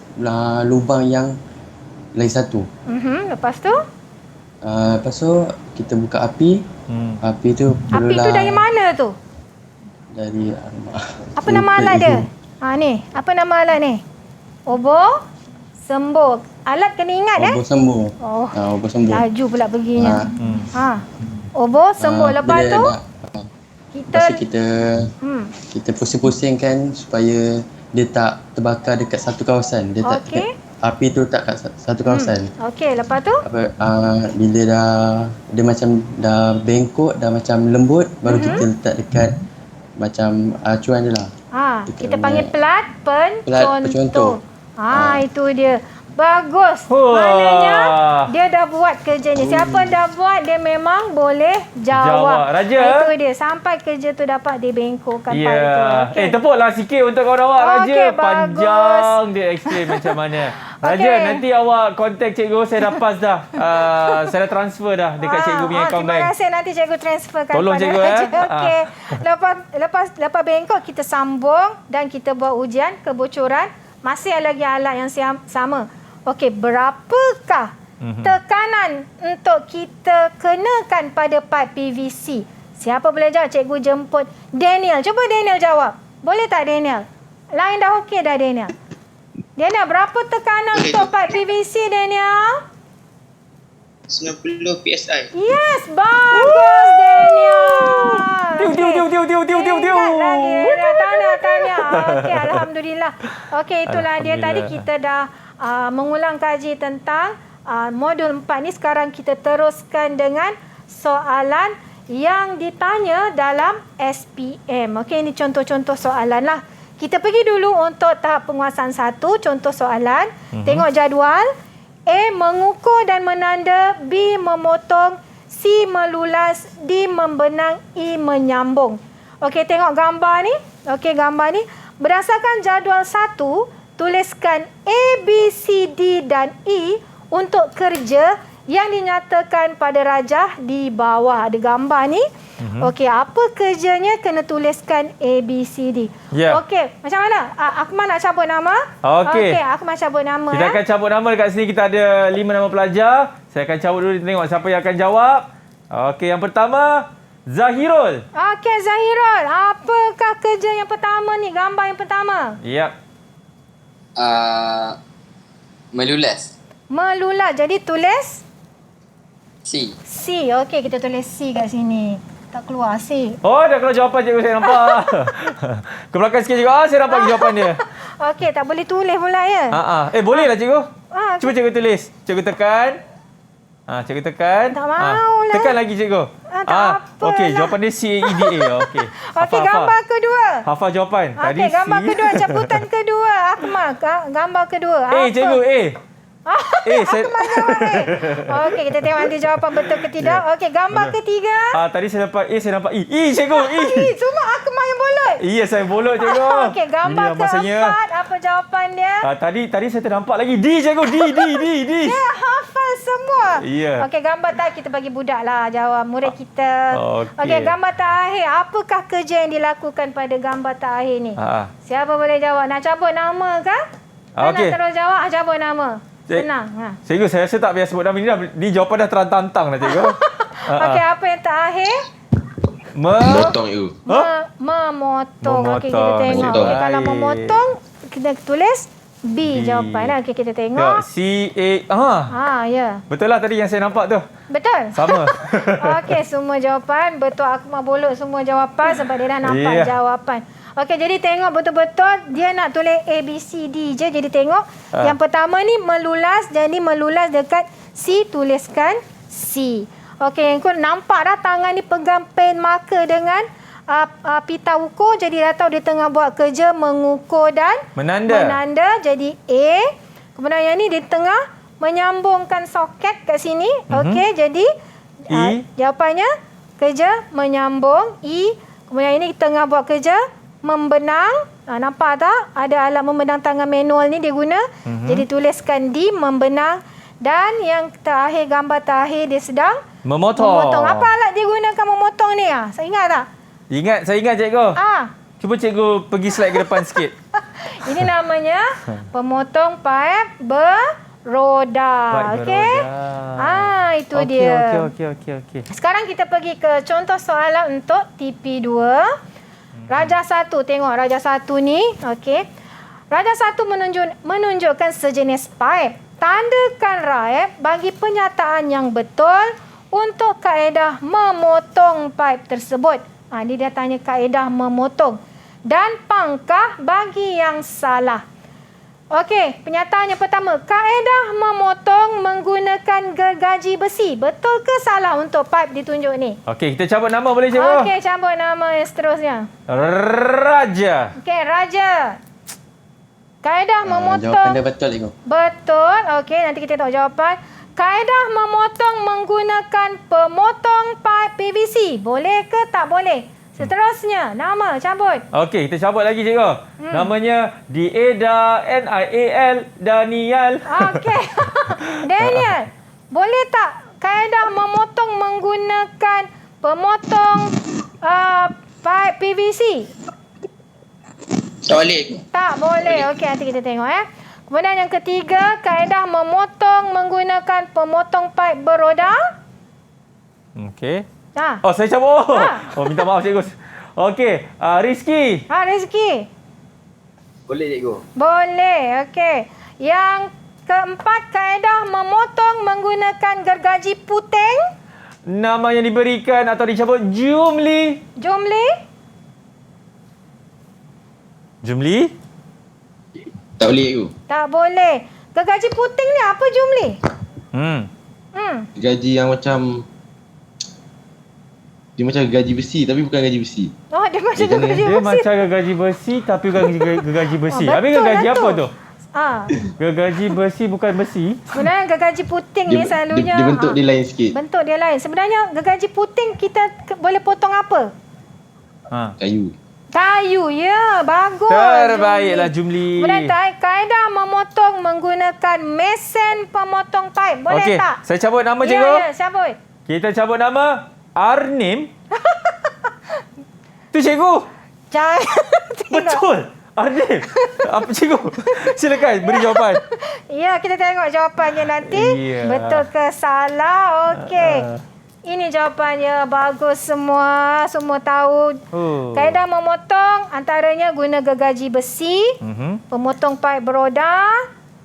lubang yang lagi satu. Lepas tu? Lepas tu, kita buka api. Api tu Api tu dari mana tu? Dari apa nama alat dia? Ni. Apa nama alat ni? Obor sembur. Alat kena ingat obor sembur. Obor sembur. Laju pula perginya. Obor sembur. Lepas tu kita pusing-pusingkan supaya dia tak terbakar dekat satu kawasan. Dia tak api tu letak kat satu kawasan. Okey, lepas tu? Bila dia macam dah bengkok, dah macam lembut, baru kita letak dekat macam acuan je lah. Kita panggil plat pencontoh. Itu dia. Bagus. Maknanya dia dah buat kerja ni. Siapa dah buat, dia memang boleh jawab. Raja. Itu dia. Sampai kerja tu dapat dibengkokkan. Tepuklah sikit untuk kawan awak, Raja. Panjang dia explain macam mana. Raja, nanti awak kontak cikgu. Saya dah pas dah. Saya dah transfer dah dekat cikgu punya account bank. Terima kasih. Nanti cikgu transferkan tolong pada cikgu, Raja. Okey. Lepas bengkok, kita sambung dan kita buat ujian kebocoran. Masih lagi alat yang sama. Okey, berapakah tekanan untuk kita kenakan pada pipe PVC? Siapa boleh jawab? Cikgu jemput Daniel. Cuba Daniel jawab. Boleh tak Daniel? Lain dah okey dah Daniel. Daniel, berapa tekanan untuk pipe PVC Daniel? 90 PSI. Yes, bagus Daniel. Tiu. Ingat lagi. Tanya. Okey, alhamdulillah. Okey, itulah dia tadi kita dah mengulang kaji tentang modul 4 ni. Sekarang kita teruskan dengan soalan yang ditanya dalam SPM. Okey, ini contoh-contoh soalan lah. Kita pergi dulu untuk tahap penguasaan 1, contoh soalan. Tengok jadual. A. Mengukur dan menanda. B. Memotong. C. Melulas. D. Membenang. E. Menyambung. Okey, tengok gambar ni. Okey, gambar ni. Berdasarkan jadual 1, tuliskan A, B, C, D dan E untuk kerja yang dinyatakan pada rajah di bawah. Ada gambar ni. Okey, apa kerjanya? Kena tuliskan A, B, C, D. Ya. Okey, macam mana? Akmal nak cabut nama? Okey. Okey, Akmal cabut nama. Kita akan cabut nama dekat sini. Kita ada 5 nama pelajar. Saya akan cabut dulu tengok siapa yang akan jawab. Okey, yang pertama Zahirul. Okey, Zahirul. Apakah kerja yang pertama ni? Gambar yang pertama. Ya. Melulas. Melulas. Jadi tulis C. C. Okey, kita tulis C kat sini. Tak keluar C. Oh, dah keluar jawapan cikgu, saya nampak. Ke belakang sikit cikgu. Saya nampak jawapan dia. Okey, tak boleh tulis pula ya? Boleh lah cikgu. Okay. Cuba cikgu tulis. Cikgu tekan. Cikgu tekan. Tak mahu lah. Tekan lagi cikgu. Tak Okey, apalah. jawapan dia C-A-E-D-A. Okey. Okey, gambar kedua. Hafal jawapan. Tadi Okey, gambar C. kedua. Cabutan kedua. Akmal, gambar kedua. Cikgu, saya... Okey, kita tengok nanti jawapan betul ke tidak. Okey, gambar ketiga. Tadi saya nampak A, saya nampak E. E, cikgu, E. Semua Akmal yang bolot. Iya, saya bolot cikgu. Okey, gambar keempat. Apa jawapan dia? Tadi saya ternampak lagi D, cikgu. D. Dia hafal semua. Ya. Okey, gambar terakhir kita bagi budak lah jawab. Murid kita. Okey, gambar terakhir. Apakah kerja yang dilakukan pada gambar terakhir ni? Siapa boleh jawab? Nak cabut nama ke? Nak terus jawab? Cabut nama. Senang. Cikgu, saya rasa tak payah sebut nama ni dah. Ni jawapan dah terantang dah cikgu. Okey, apa yang terakhir? Memotong itu. Memotong. Okey, kita tengok. Okay, kalau memotong, kita tulis B jawapan. Okey, kita tengok. C-A... ya. Betul lah tadi yang saya nampak tu. Betul? Sama. Okey, semua jawapan. Betul, aku mau bolot semua jawapan sebab dia dah nampak jawapan. Okey, jadi tengok betul-betul dia nak tulis A, B, C, D je. Jadi tengok yang pertama ni melulas. Jadi melulas dekat C, tuliskan C. Okey, yang kedua nampak dah tangan ni pegang pen marker dengan pita ukur. Jadi dah tahu dia tengah buat kerja mengukur dan menanda. Jadi A. Kemudian yang ni dia tengah menyambungkan soket kat sini. Okey, jadi jawapannya kerja menyambung. E. Kemudian ini tengah buat kerja membenang. Nampak tak? Ada alat membenang tangan manual ni dia guna. Jadi tuliskan D, membenang. Dan yang terakhir, gambar terakhir dia sedang memotong. Apa alat dia gunakan memotong ni? Saya ingat tak? Saya ingat cikgu. Cuba cikgu pergi slide ke depan sikit. Ini namanya pemotong paip beroda. Okey? Itu dia. Okey. Sekarang kita pergi ke contoh soalan untuk TP2. Raja 1, tengok Raja 1 ni. Okey. Raja 1 menunjukkan sejenis paip. Tandakan raib bagi penyataan yang betul untuk kaedah memotong paip tersebut. Ni dia tanya kaedah memotong. Dan pangkah bagi yang salah. Okey, penyataan yang pertama. Kaedah memotong menggunakan gergaji besi. Betul ke salah untuk paip ditunjuk ni? Okey, kita cabut nama boleh cikgu? Okey, cabut nama yang seterusnya. Raja. Okey, Raja. Kaedah memotong. Jawapan dia betul, cikgu. Betul. Okey, nanti kita tahu jawapan. Kaedah memotong menggunakan pemotong paip PVC. Boleh ke tak boleh? Seterusnya, nama cabut. Okey, kita cabut lagi cikgu. Namanya Dieda Nial Daniel. Okey. Daniel, boleh tak kaedah memotong menggunakan pemotong paip PVC? Tak boleh. Tak boleh. Okey, nanti kita tengok Kemudian yang ketiga, kaedah memotong menggunakan pemotong paip beroda. Okey. Ha. Saya cabut. Ha. Minta maaf cikgu. Okey, Rizky. Rizky. Boleh cikgu. Boleh. Okey. Yang keempat, kaedah memotong menggunakan gergaji puting. Nama yang diberikan atau dicabut Jumli. Jumli? Tak boleh cikgu. Tak boleh. Gergaji puting ni apa, Jumli? Gaji yang macam dia macam gaji besi tapi bukan gaji besi. Oh, dia macam Dia gergaji Dia besi. macam gergaji besi tapi bukan gergaji besi. Oh, Habis betul gergaji lah apa tu. tu? Gergaji besi bukan besi. Sebenarnya gergaji puting ni selalunya Dia bentuk dia lain sikit. bentuk dia lain. Sebenarnya gergaji puting kita boleh potong apa? Kayu. Kayu, ya. Bagus. Terbaiklah Jumli. Kemudian kaedah memotong menggunakan mesin pemotong paip. Boleh Okey, tak? saya cabut nama cikgu. Ya, cabut. Kita cabut nama Arnim. Tu cikgu. Betul. Arnim. Apa cikgu? Silakan beri jawapan. Ya, kita tengok jawapannya nanti. Ya. Betul ke salah? Okey. Ini jawapannya. Bagus semua. Semua tahu. Kaedah memotong antaranya guna gergaji besi, pemotong paip beroda,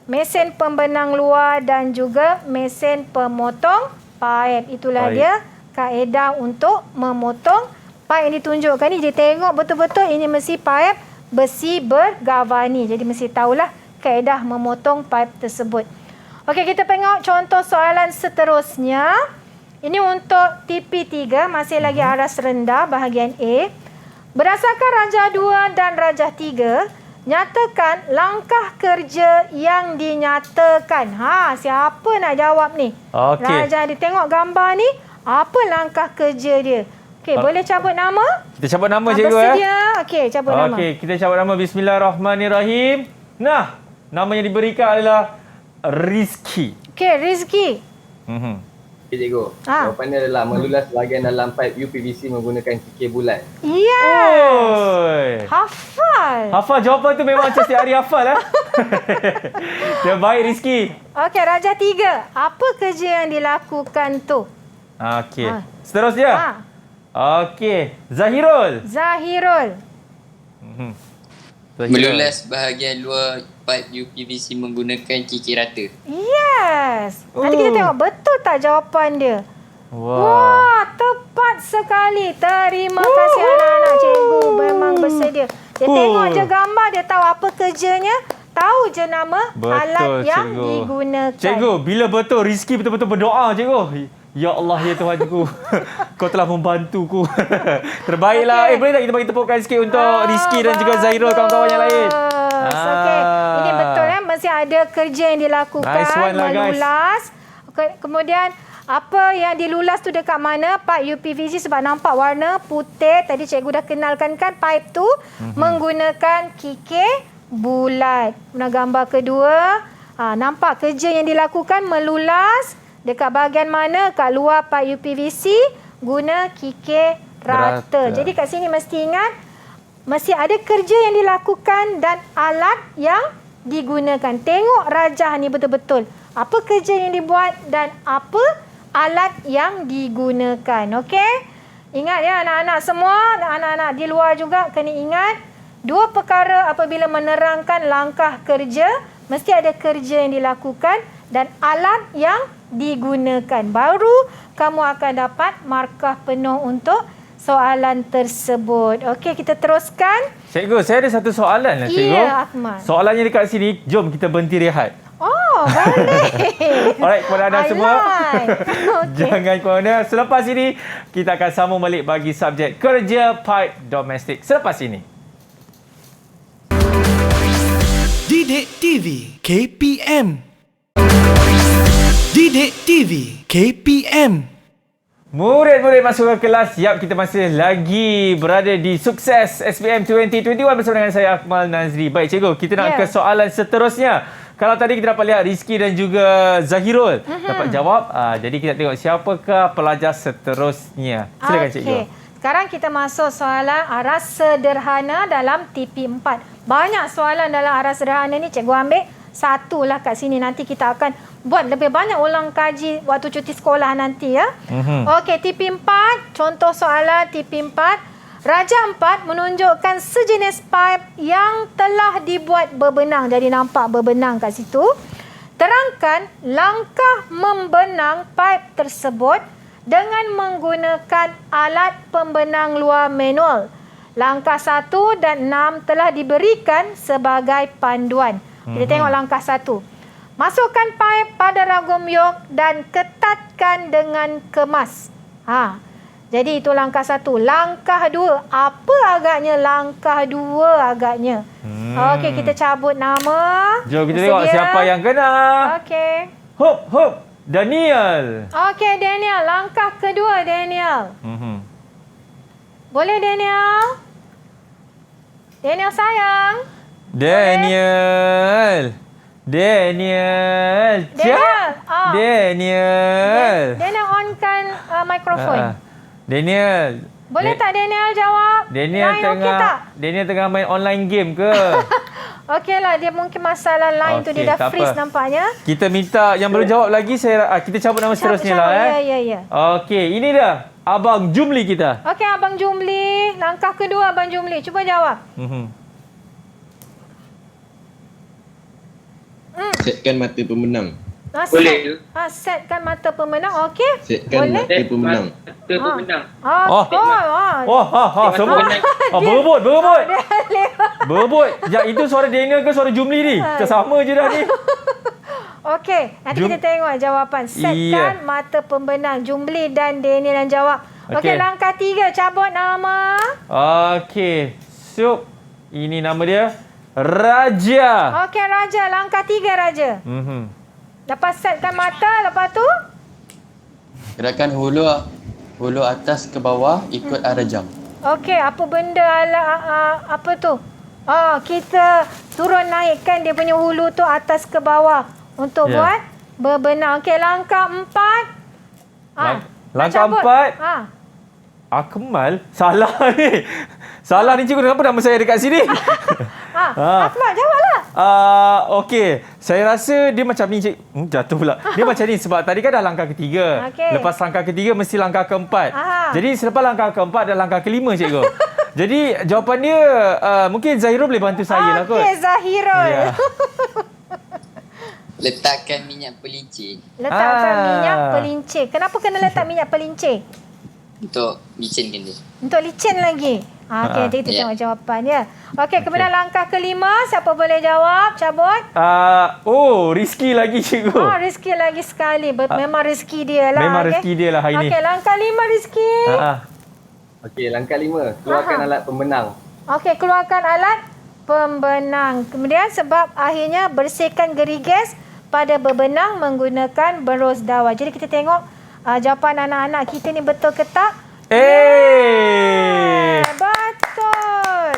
mesin pembenang luar dan juga mesin pemotong paip. Itulah dia kaedah untuk memotong paip yang ditunjukkan ni. Jadi tengok betul-betul ini mesti paip besi bergavani. Jadi mesti tahulah kaedah memotong paip tersebut. Okey, kita tengok contoh soalan seterusnya. Ini untuk TP3, masih lagi aras rendah bahagian A. Berdasarkan Rajah 2 dan Rajah 3, nyatakan langkah kerja yang dinyatakan. Siapa nak jawab ni? Okey. Rajah dia tengok gambar ni, apa langkah kerja dia? Okey, boleh cabut nama? Kita cabut nama cikgu Bersedia? Okey, cabut nama. Okey, kita cabut nama. Bismillahirrahmanirrahim. Nah, nama yang diberikan adalah Rizky. Okey, Rizky. Okey cikgu. Jawapannya adalah melulas bahagian dalam paip UPVC menggunakan kikir bulat. Yes. Hafal. Hafal jawapan tu memang macam setiap hari hafal Terbaik Rizky. Okey, Rajah 3. Apa kerja yang dilakukan tu? Okey. Seterusnya. Okey, Zahirul. Melulas bahagian luar paip UPVC menggunakan kikir rata. Yes. Nanti kita tengok betul tak jawapan dia. Wah, tepat sekali. Terima kasih anak-anak, cikgu memang bersedia. Dia tengok je gambar, dia tahu apa kerjanya, tahu je nama alat yang digunakan. Cikgu, bila betul Rizky betul-betul berdoa cikgu. Ya Allah, ya Tuhanku. Kau telah membantuku. Terbaiklah. Boleh tak kita bagi tepukan sikit untuk Rizky dan juga Zahirul, kawan-kawan yang lain. Okey. Ini betul mesti ada kerja yang dilakukan. Nice one lah, melulas. Kemudian apa yang dilulas tu dekat mana? Paip UPVC sebab nampak warna putih. Tadi cikgu dah kenalkan kan paip tu menggunakan kikir bulat. Gambar kedua, nampak kerja yang dilakukan melulas dekat bahagian mana? Kat luar paip UPVC guna kikir rata. Jadi kat sini mesti ingat, mesti ada kerja yang dilakukan dan alat yang digunakan. Tengok rajah ni betul-betul. Apa kerja yang dibuat dan apa alat yang digunakan. Okey? Ingat ya anak-anak semua, anak-anak di luar juga kena ingat. Dua perkara apabila menerangkan langkah kerja, mesti ada kerja yang dilakukan dan alat yang digunakan. Baru kamu akan dapat markah penuh untuk soalan tersebut. Okey, kita teruskan. Cikgu, saya ada satu soalan cikgu. Ya, Ahmad. Soalannya dekat sini, jom kita berhenti rehat. Oh, boleh. Alright, kepada anda semua. Okay. Jangan ke mana. Selepas ini, kita akan sambung balik bagi subjek kerja paip domestik. Selepas ini. Didik TV KPM. Didik TV KPM. Murid-murid masuk ke kelas. Siap, kita masih lagi berada di Sukses SPM 2021 bersama dengan saya Akmal Nazri. Baik cikgu, kita nak ke soalan seterusnya. Kalau tadi kita dapat lihat Rizky dan juga Zahirul dapat jawab. Jadi kita tengok siapakah pelajar seterusnya. Silakan cikgu. Sekarang kita masuk soalan aras sederhana dalam TP4. Banyak soalan dalam aras sederhana ni cikgu ambil satulah kat sini. Nanti kita akan buat lebih banyak ulang kaji waktu cuti sekolah nanti ya. Okey, TP4, contoh soalan TP4. Raja 4 menunjukkan sejenis paip yang telah dibuat berbenang. Jadi nampak berbenang kat situ. Terangkan langkah membenang paip tersebut dengan menggunakan alat pembenang luar manual. Langkah 1 dan 6 telah diberikan sebagai panduan. Kita tengok langkah 1. Masukkan paip pada ragum yok dan ketatkan dengan kemas. Jadi itu langkah 1. Langkah 2. Apa agaknya langkah 2 agaknya? Okey, kita cabut nama. Jom kita tengok siapa yang kena. Okey. Hop, Daniel. Okey, Daniel. Langkah kedua, Daniel. Boleh, Daniel? Daniel sayang. Daniel. Daniel. Daniel onkan mikrofon. Daniel. Boleh tak Daniel jawab? Daniel tengah main online game ke? Okeylah, dia mungkin masalah line tu dia dah freeze nampaknya. Kita minta yang belum jawab lagi, kita cabut nama seterusnya lah. Ya. Okey, ini dah Abang Jumli kita. Okey, Abang Jumli. Langkah kedua Abang Jumli. Cuba jawab. Setkan mata pemenang. Boleh. Setkan mata pemenang. Okey. Setkan mata pemenang. Mata pemenang. Semua. Berebut. Ya, itu suara Daniel ke suara Jumli ni? Sama je dah ni. Okey, nanti kita tengok jawapan. Setkan mata pembenang. Jumli dan Daniel yang jawab. Okey, langkah 3. Cabut nama. Okey. Sup. Ini nama dia. Raja. Okey, Raja. Langkah 3, Raja. Lepas setkan mata, lepas tu? Gerakan hulu atas ke bawah ikut arah jam. Okey, apa benda apa tu? Kita turun naikkan dia punya hulu tu atas ke bawah untuk buat berbenang. Okey, langkah 4. Langkah 4. Akmal? Salah ni. Salah ni cikgu, kenapa nama saya dekat sini? Akmal, jawablah. Okey, saya rasa dia macam ni, jatuh pula. Dia macam ni sebab tadi kan dah langkah ketiga. Lepas langkah ketiga mesti langkah keempat. Jadi selepas langkah keempat dan langkah kelima, cikgu. Jadi jawapan dia mungkin Zahirul boleh bantu saya lah kot. Okey, Zahirul. Ya. Letakkan minyak pelincir. Letakkan minyak pelincir. Kenapa kena letak minyak pelincir? Untuk licinkan dia. Untuk licin lagi. Okey, nanti kita tengok jawapan dia. Okey, kemudian langkah kelima. Siapa boleh jawab? Cabut. Rizky lagi, cikgu. Rizky lagi sekali. Memang rezeki dia lah. Memang rezeki dia lah hari ni. Okey, langkah 5, Rizky. Okey, langkah 5. Keluarkan alat pembenang. Okey, keluarkan alat pembenang. Kemudian sebab akhirnya bersihkan geriges pada berbenang menggunakan berus dawa. Jadi kita tengok jawapan anak-anak kita ni betul ke tak? Betul.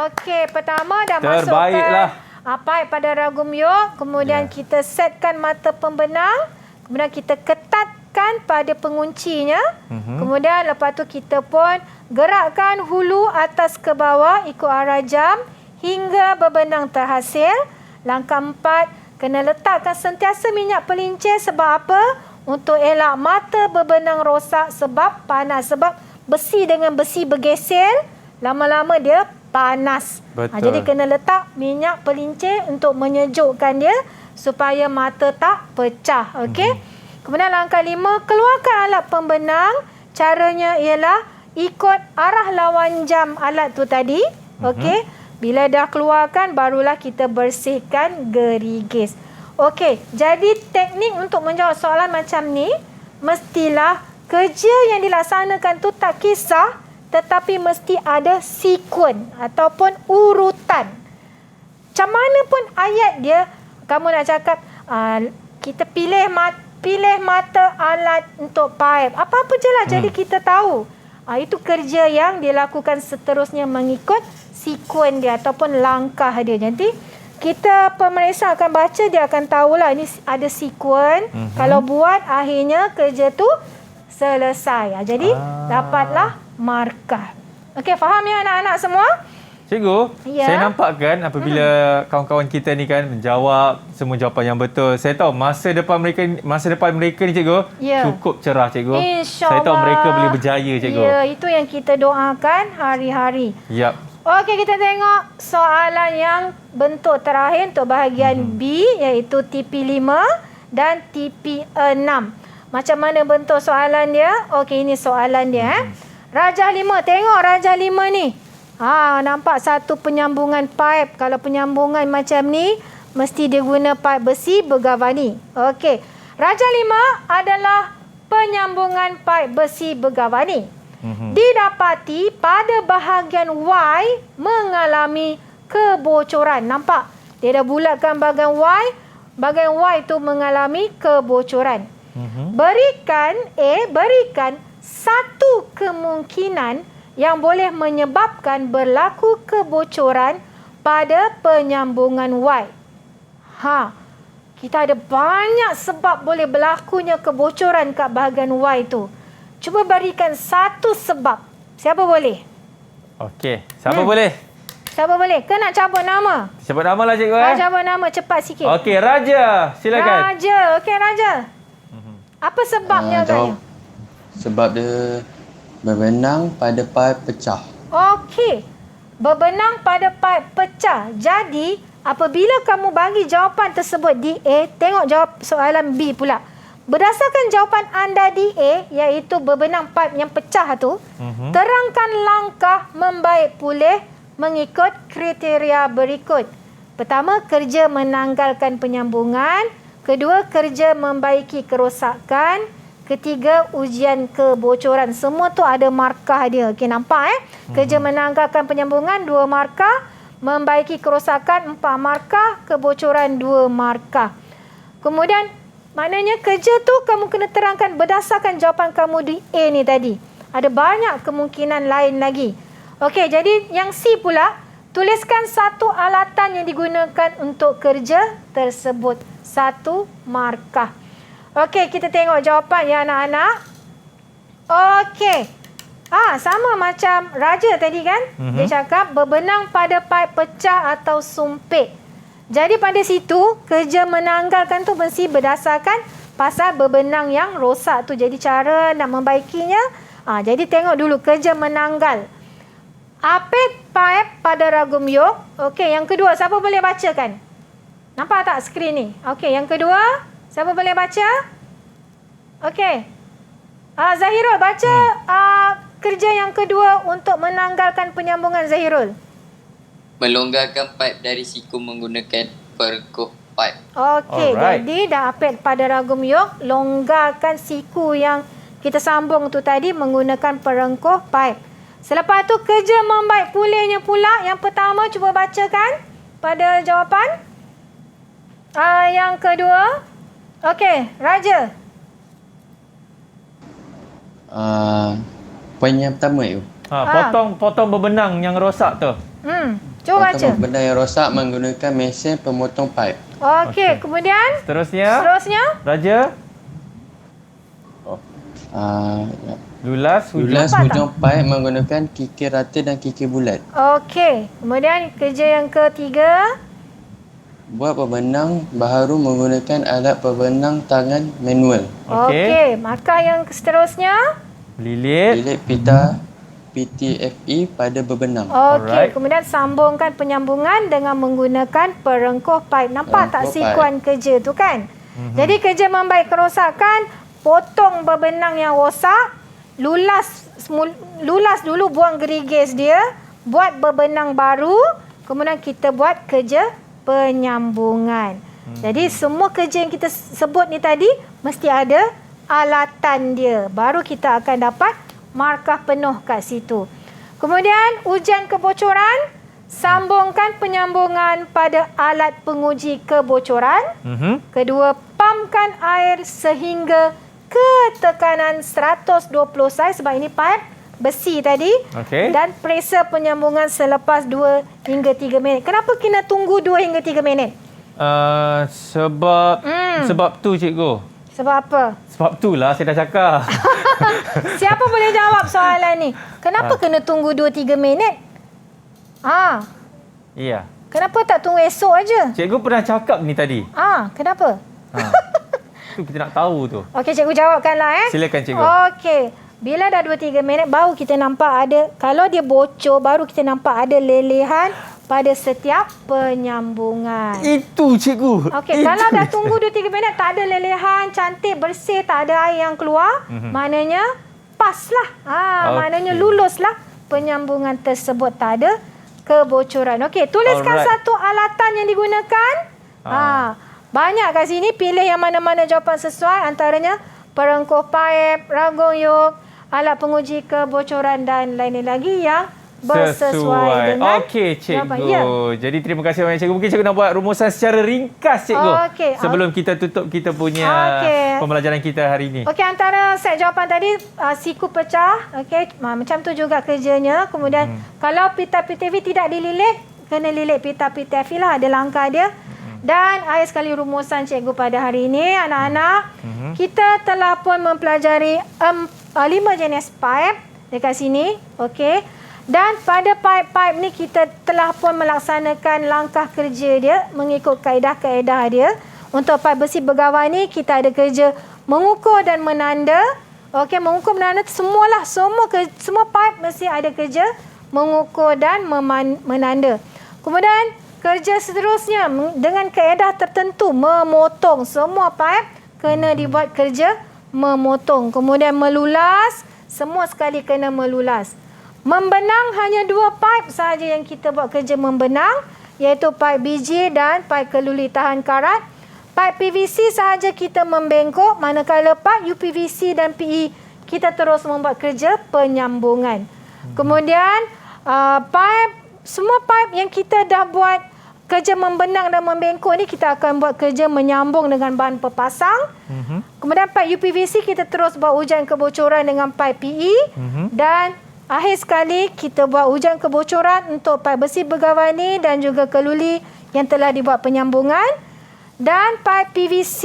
Okey, pertama dah masukkan paip pada ragum yok. Kemudian kita setkan mata pembenang. Kemudian kita ketatkan pada penguncinya. Kemudian lepas tu kita pun gerakkan hulu atas ke bawah ikut arah jam hingga berbenang terhasil. Langkah 4, kena letakkan sentiasa minyak pelincir sebab apa? Untuk elak mata berbenang rosak sebab panas. Sebab besi dengan besi bergeser, lama-lama dia panas. Jadi kena letak minyak pelincir untuk menyejukkan dia supaya mata tak pecah. Okey. Kemudian langkah 5, keluarkan alat pembenang. Caranya ialah ikut arah lawan jam alat tu tadi. Okey. Bila dah keluarkan, barulah kita bersihkan gerigis. Okey, jadi teknik untuk menjawab soalan macam ni, mestilah kerja yang dilaksanakan tu tak kisah, tetapi mesti ada sekuen ataupun urutan. Macam mana pun ayat dia, kamu nak cakap, kita pilih mata alat untuk paip. Apa-apa je lah, jadi kita tahu. Itu kerja yang dilakukan seterusnya mengikut sekuen dia ataupun langkah dia. Jadi, kita pemeriksa akan baca, dia akan tahulah ini ada sekuen. Kalau buat, akhirnya kerja tu selesai. Jadi, dapatlah markah. Okey, faham ya anak-anak semua? Cikgu, Ya. saya nampak kan apabila kawan-kawan kita ni kan menjawab semua jawapan yang betul. Saya tahu masa depan mereka ni cikgu Ya. cukup cerah cikgu. InsyaAllah. Saya tahu mereka boleh berjaya cikgu. Ya, itu yang kita doakan hari-hari. Yap. Okey, kita tengok soalan yang bentuk terakhir untuk bahagian B, iaitu TP5 dan TP6. Macam mana bentuk soalan dia? Okey, ini soalan dia. Rajah 5. Tengok rajah 5 ni. Nampak satu penyambungan pipe. Kalau penyambungan macam ni, mesti dia guna pipe besi bergavani. Okey. Rajah 5 adalah penyambungan pipe besi bergavani. Didapati pada bahagian Y mengalami kebocoran. Nampak? Dia dah bulatkan bahagian Y. Bahagian Y itu mengalami kebocoran. Berikan satu kemungkinan yang boleh menyebabkan berlaku kebocoran pada penyambungan Y. Kita ada banyak sebab boleh berlakunya kebocoran kat bahagian Y tu. Cuba berikan satu sebab. Siapa boleh? Okey. Siapa boleh? Siapa boleh? Ke nak cabut nama? Sebut nama lah cikgu. Cabut nama cepat sikit. Okey, Raja. Silakan. Raja. Okey, Raja. Apa sebabnya agaknya? Sebab dia berbenang pada pipe pecah. Okey. Berbenang pada pipe pecah. Jadi, apabila kamu bagi jawapan tersebut di A, tengok jawab soalan B pula. Berdasarkan jawapan anda di A, iaitu berbenang pipe yang pecah tu, terangkan langkah membaik pulih mengikut kriteria berikut. Pertama, kerja menanggalkan penyambungan. Kedua, kerja membaiki kerosakan. Ketiga, ujian kebocoran. Semua tu ada markah dia. Okey, nampak Kerja menanggalkan penyambungan 2 markah, membaiki kerosakan 4 markah, kebocoran 2 markah. Kemudian maknanya kerja tu kamu kena terangkan berdasarkan jawapan kamu di A ni tadi. Ada banyak kemungkinan lain lagi. Okey, jadi yang C pula, tuliskan satu alatan yang digunakan untuk kerja tersebut. 1 markah. Okey, kita tengok jawapan ya anak-anak. Okey. Sama macam Raja tadi kan? Dia cakap berbenang pada pipe pecah atau sumpit. Jadi pada situ, kerja menanggalkan tu mesti berdasarkan pasal berbenang yang rosak tu. Jadi cara nak membaikinya, jadi tengok dulu kerja menanggal. Apit pipe pada ragum yok. Okey, yang kedua, siapa boleh bacakan? Nampak tak skrin ni? Okey, yang kedua, siapa boleh baca? Okey. Zahirul, baca kerja yang kedua untuk menanggalkan penyambungan, Zahirul. Melonggarkan pipe dari siku menggunakan perkup pipe. Okey, jadi dah apit pada ragum yok, longgarkan siku yang kita sambung tu tadi menggunakan perengkuh pipe. Selepas tu kerja membaik pulihnya pula. Yang pertama cuba bacakan pada jawapan. Yang kedua. Okey, Raja. Poin yang pertama tu. Potong berbenang yang rosak tu. Cuba baca. Potong berbenang yang rosak menggunakan mesin pemotong pipe. Okey, kemudian Seterusnya. Raja. Lulas hujung pipe menggunakan kikir rata dan kikir bulat. Okey, kemudian kerja yang ketiga. Buat perbenang baharu menggunakan alat perbenang tangan manual. Okey, maka yang seterusnya. Lilit pita PTFE pada berbenang. Okey, kemudian sambungkan penyambungan dengan menggunakan perengkuh pipe. Nampak tak sekuan kerja tu kan? Jadi kerja membaik kerosakan, potong berbenang yang rosak, lulas dulu, buang gerigis dia, buat berbenang baru, kemudian kita buat kerja penyambungan. Jadi semua kerja yang kita sebut ni tadi mesti ada alatan dia. Baru kita akan dapat markah penuh kat situ. Kemudian ujian kebocoran, sambungkan penyambungan pada alat penguji kebocoran. Kedua, pumpkan air sehingga ke tekanan 120 saiz, sebab ini pipe besi tadi. Dan periksa penyambungan selepas 2 hingga 3 minit. Kenapa kena tunggu 2 hingga 3 minit? Sebab tu cikgu. Sebab apa? Sebab tu lah saya dah cakap. Siapa boleh jawab soalan ni? Kenapa kena tunggu 2-3 minit? Ya. Kenapa tak tunggu esok aja? Cikgu pernah cakap ni tadi. Kenapa? Tu kita nak tahu tu. Okey, cikgu jawabkanlah. Silakan cikgu. Okey. Bila dah 2-3 minit baru kita nampak ada, kalau dia bocor baru kita nampak ada lelehan pada setiap penyambungan. Itu cikgu. Okey, kalau dah tunggu 2-3 minit tak ada lelehan, cantik, bersih, tak ada air yang keluar, maknanya pas lah. Maknanya lulus lah penyambungan tersebut, tak ada kebocoran. Okey, tuliskan satu alatan yang digunakan. Banyak kat sini, pilih yang mana-mana jawapan sesuai, antaranya perengkuh paip, ragung yuk, alat penguji kebocoran dan lain-lain lagi yang bersesuai dengan Okey, cikgu. Ya. Jadi terima kasih banyak cikgu. Mungkin cikgu nak buat rumusan secara ringkas cikgu. Sebelum kita tutup kita punya pembelajaran kita hari ini. Okey, antara set jawapan tadi siku pecah. Okey, macam tu juga kerjanya. Kemudian kalau pita PTV tidak dililit, kena lilit pita PTV lah, ada langkah dia. Dan akhir sekali rumusan cikgu pada hari ini, anak-anak, kita telah pun mempelajari 5 jenis pipe dekat sini. Okey. Dan pada pipe-pipe ni kita telah pun melaksanakan langkah kerja dia mengikut kaedah-kaedah dia. Untuk pipe besi bergawan ni kita ada kerja mengukur dan menanda. Okey, mengukur menanda semualah, semua pipe mesti ada kerja mengukur dan menanda. Kemudian kerja seterusnya dengan kaedah tertentu memotong. Semua pipe kena dibuat kerja memotong. Kemudian melulas, semua sekali kena melulas. Membenang hanya 2 pipe sahaja yang kita buat kerja membenang, iaitu pipe biji dan pipe keluli tahan karat. Pipe PVC sahaja kita membengkok, manakala pipe UPVC dan PE kita terus membuat kerja penyambungan. Kemudian semua pipe yang kita dah buat kerja membenang dan membengkok ni kita akan buat kerja menyambung dengan bahan pepasang. Kemudian pipe UPVC kita terus buat ujian kebocoran dengan pipe PE. Dan akhir sekali kita buat ujian kebocoran untuk pipe besi bergawan ni dan juga keluli yang telah dibuat penyambungan. Dan pipe PVC,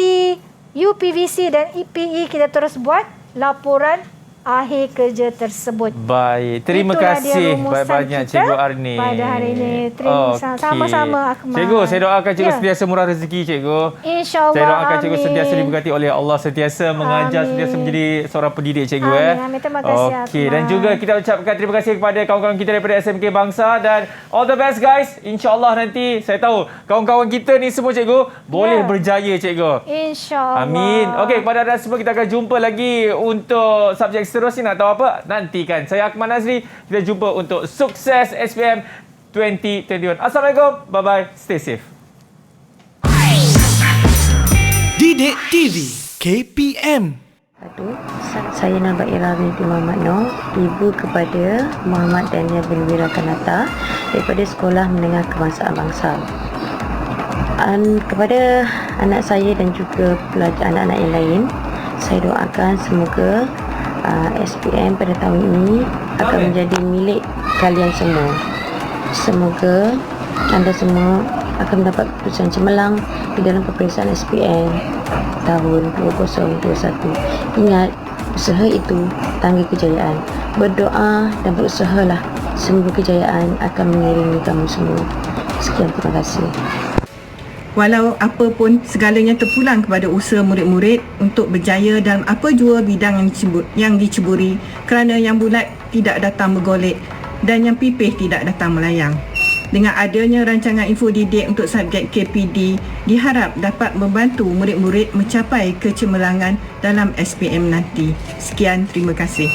UPVC dan EPE kita terus buat laporan akhir kerja tersebut. Baik, terima kasih banyak Cikgu Arni. Pada hari ini, terima sama-sama Akmal. Cikgu, saya doakan cikgu sentiasa murah rezeki cikgu. InsyaAllah. Saya doakan cikgu sentiasa diberkati oleh Allah, sentiasa mengajar, sentiasa menjadi seorang pendidik cikgu. Amin. Terima kasih Okey, dan juga kita ucapkan terima kasih kepada kawan-kawan kita daripada SMK Bangsa dan all the best guys. InsyaAllah nanti saya tahu kawan-kawan kita ni semua cikgu boleh berjaya cikgu. InsyaAllah. Amin. Okey, kepada anda semua kita akan jumpa lagi untuk subjek seterusnya. Nak tahu apa? Nantikan. Saya Akmal Nazri. Kita jumpa untuk Sukses SPM 2021. Assalamualaikum. Bye-bye. Stay safe. Didik TV KPM. Saya nama Ira binti Muhammad Noor, ibu kepada Muhammad Daniel bin Wirakanata daripada Sekolah Menengah Kebangsaan Bangsal. Kepada anak saya dan juga pelajar anak-anak yang lain, saya doakan semoga SPM pada tahun ini akan menjadi milik kalian semua. Semoga anda semua akan mendapat keputusan cemerlang di dalam peperiksaan SPM tahun 2021. Ingat, usaha itu tangga kejayaan. Berdoa dan berusahalah, semoga kejayaan akan mengiringi kamu semua. Sekian, terima kasih. Walau apa pun, segalanya terpulang kepada usaha murid-murid untuk berjaya dalam apa jua bidang yang diceburi, kerana yang bulat tidak datang bergolek dan yang pipih tidak datang melayang. Dengan adanya rancangan info didik untuk subjek KPD, diharap dapat membantu murid-murid mencapai kecemerlangan dalam SPM nanti. Sekian, terima kasih.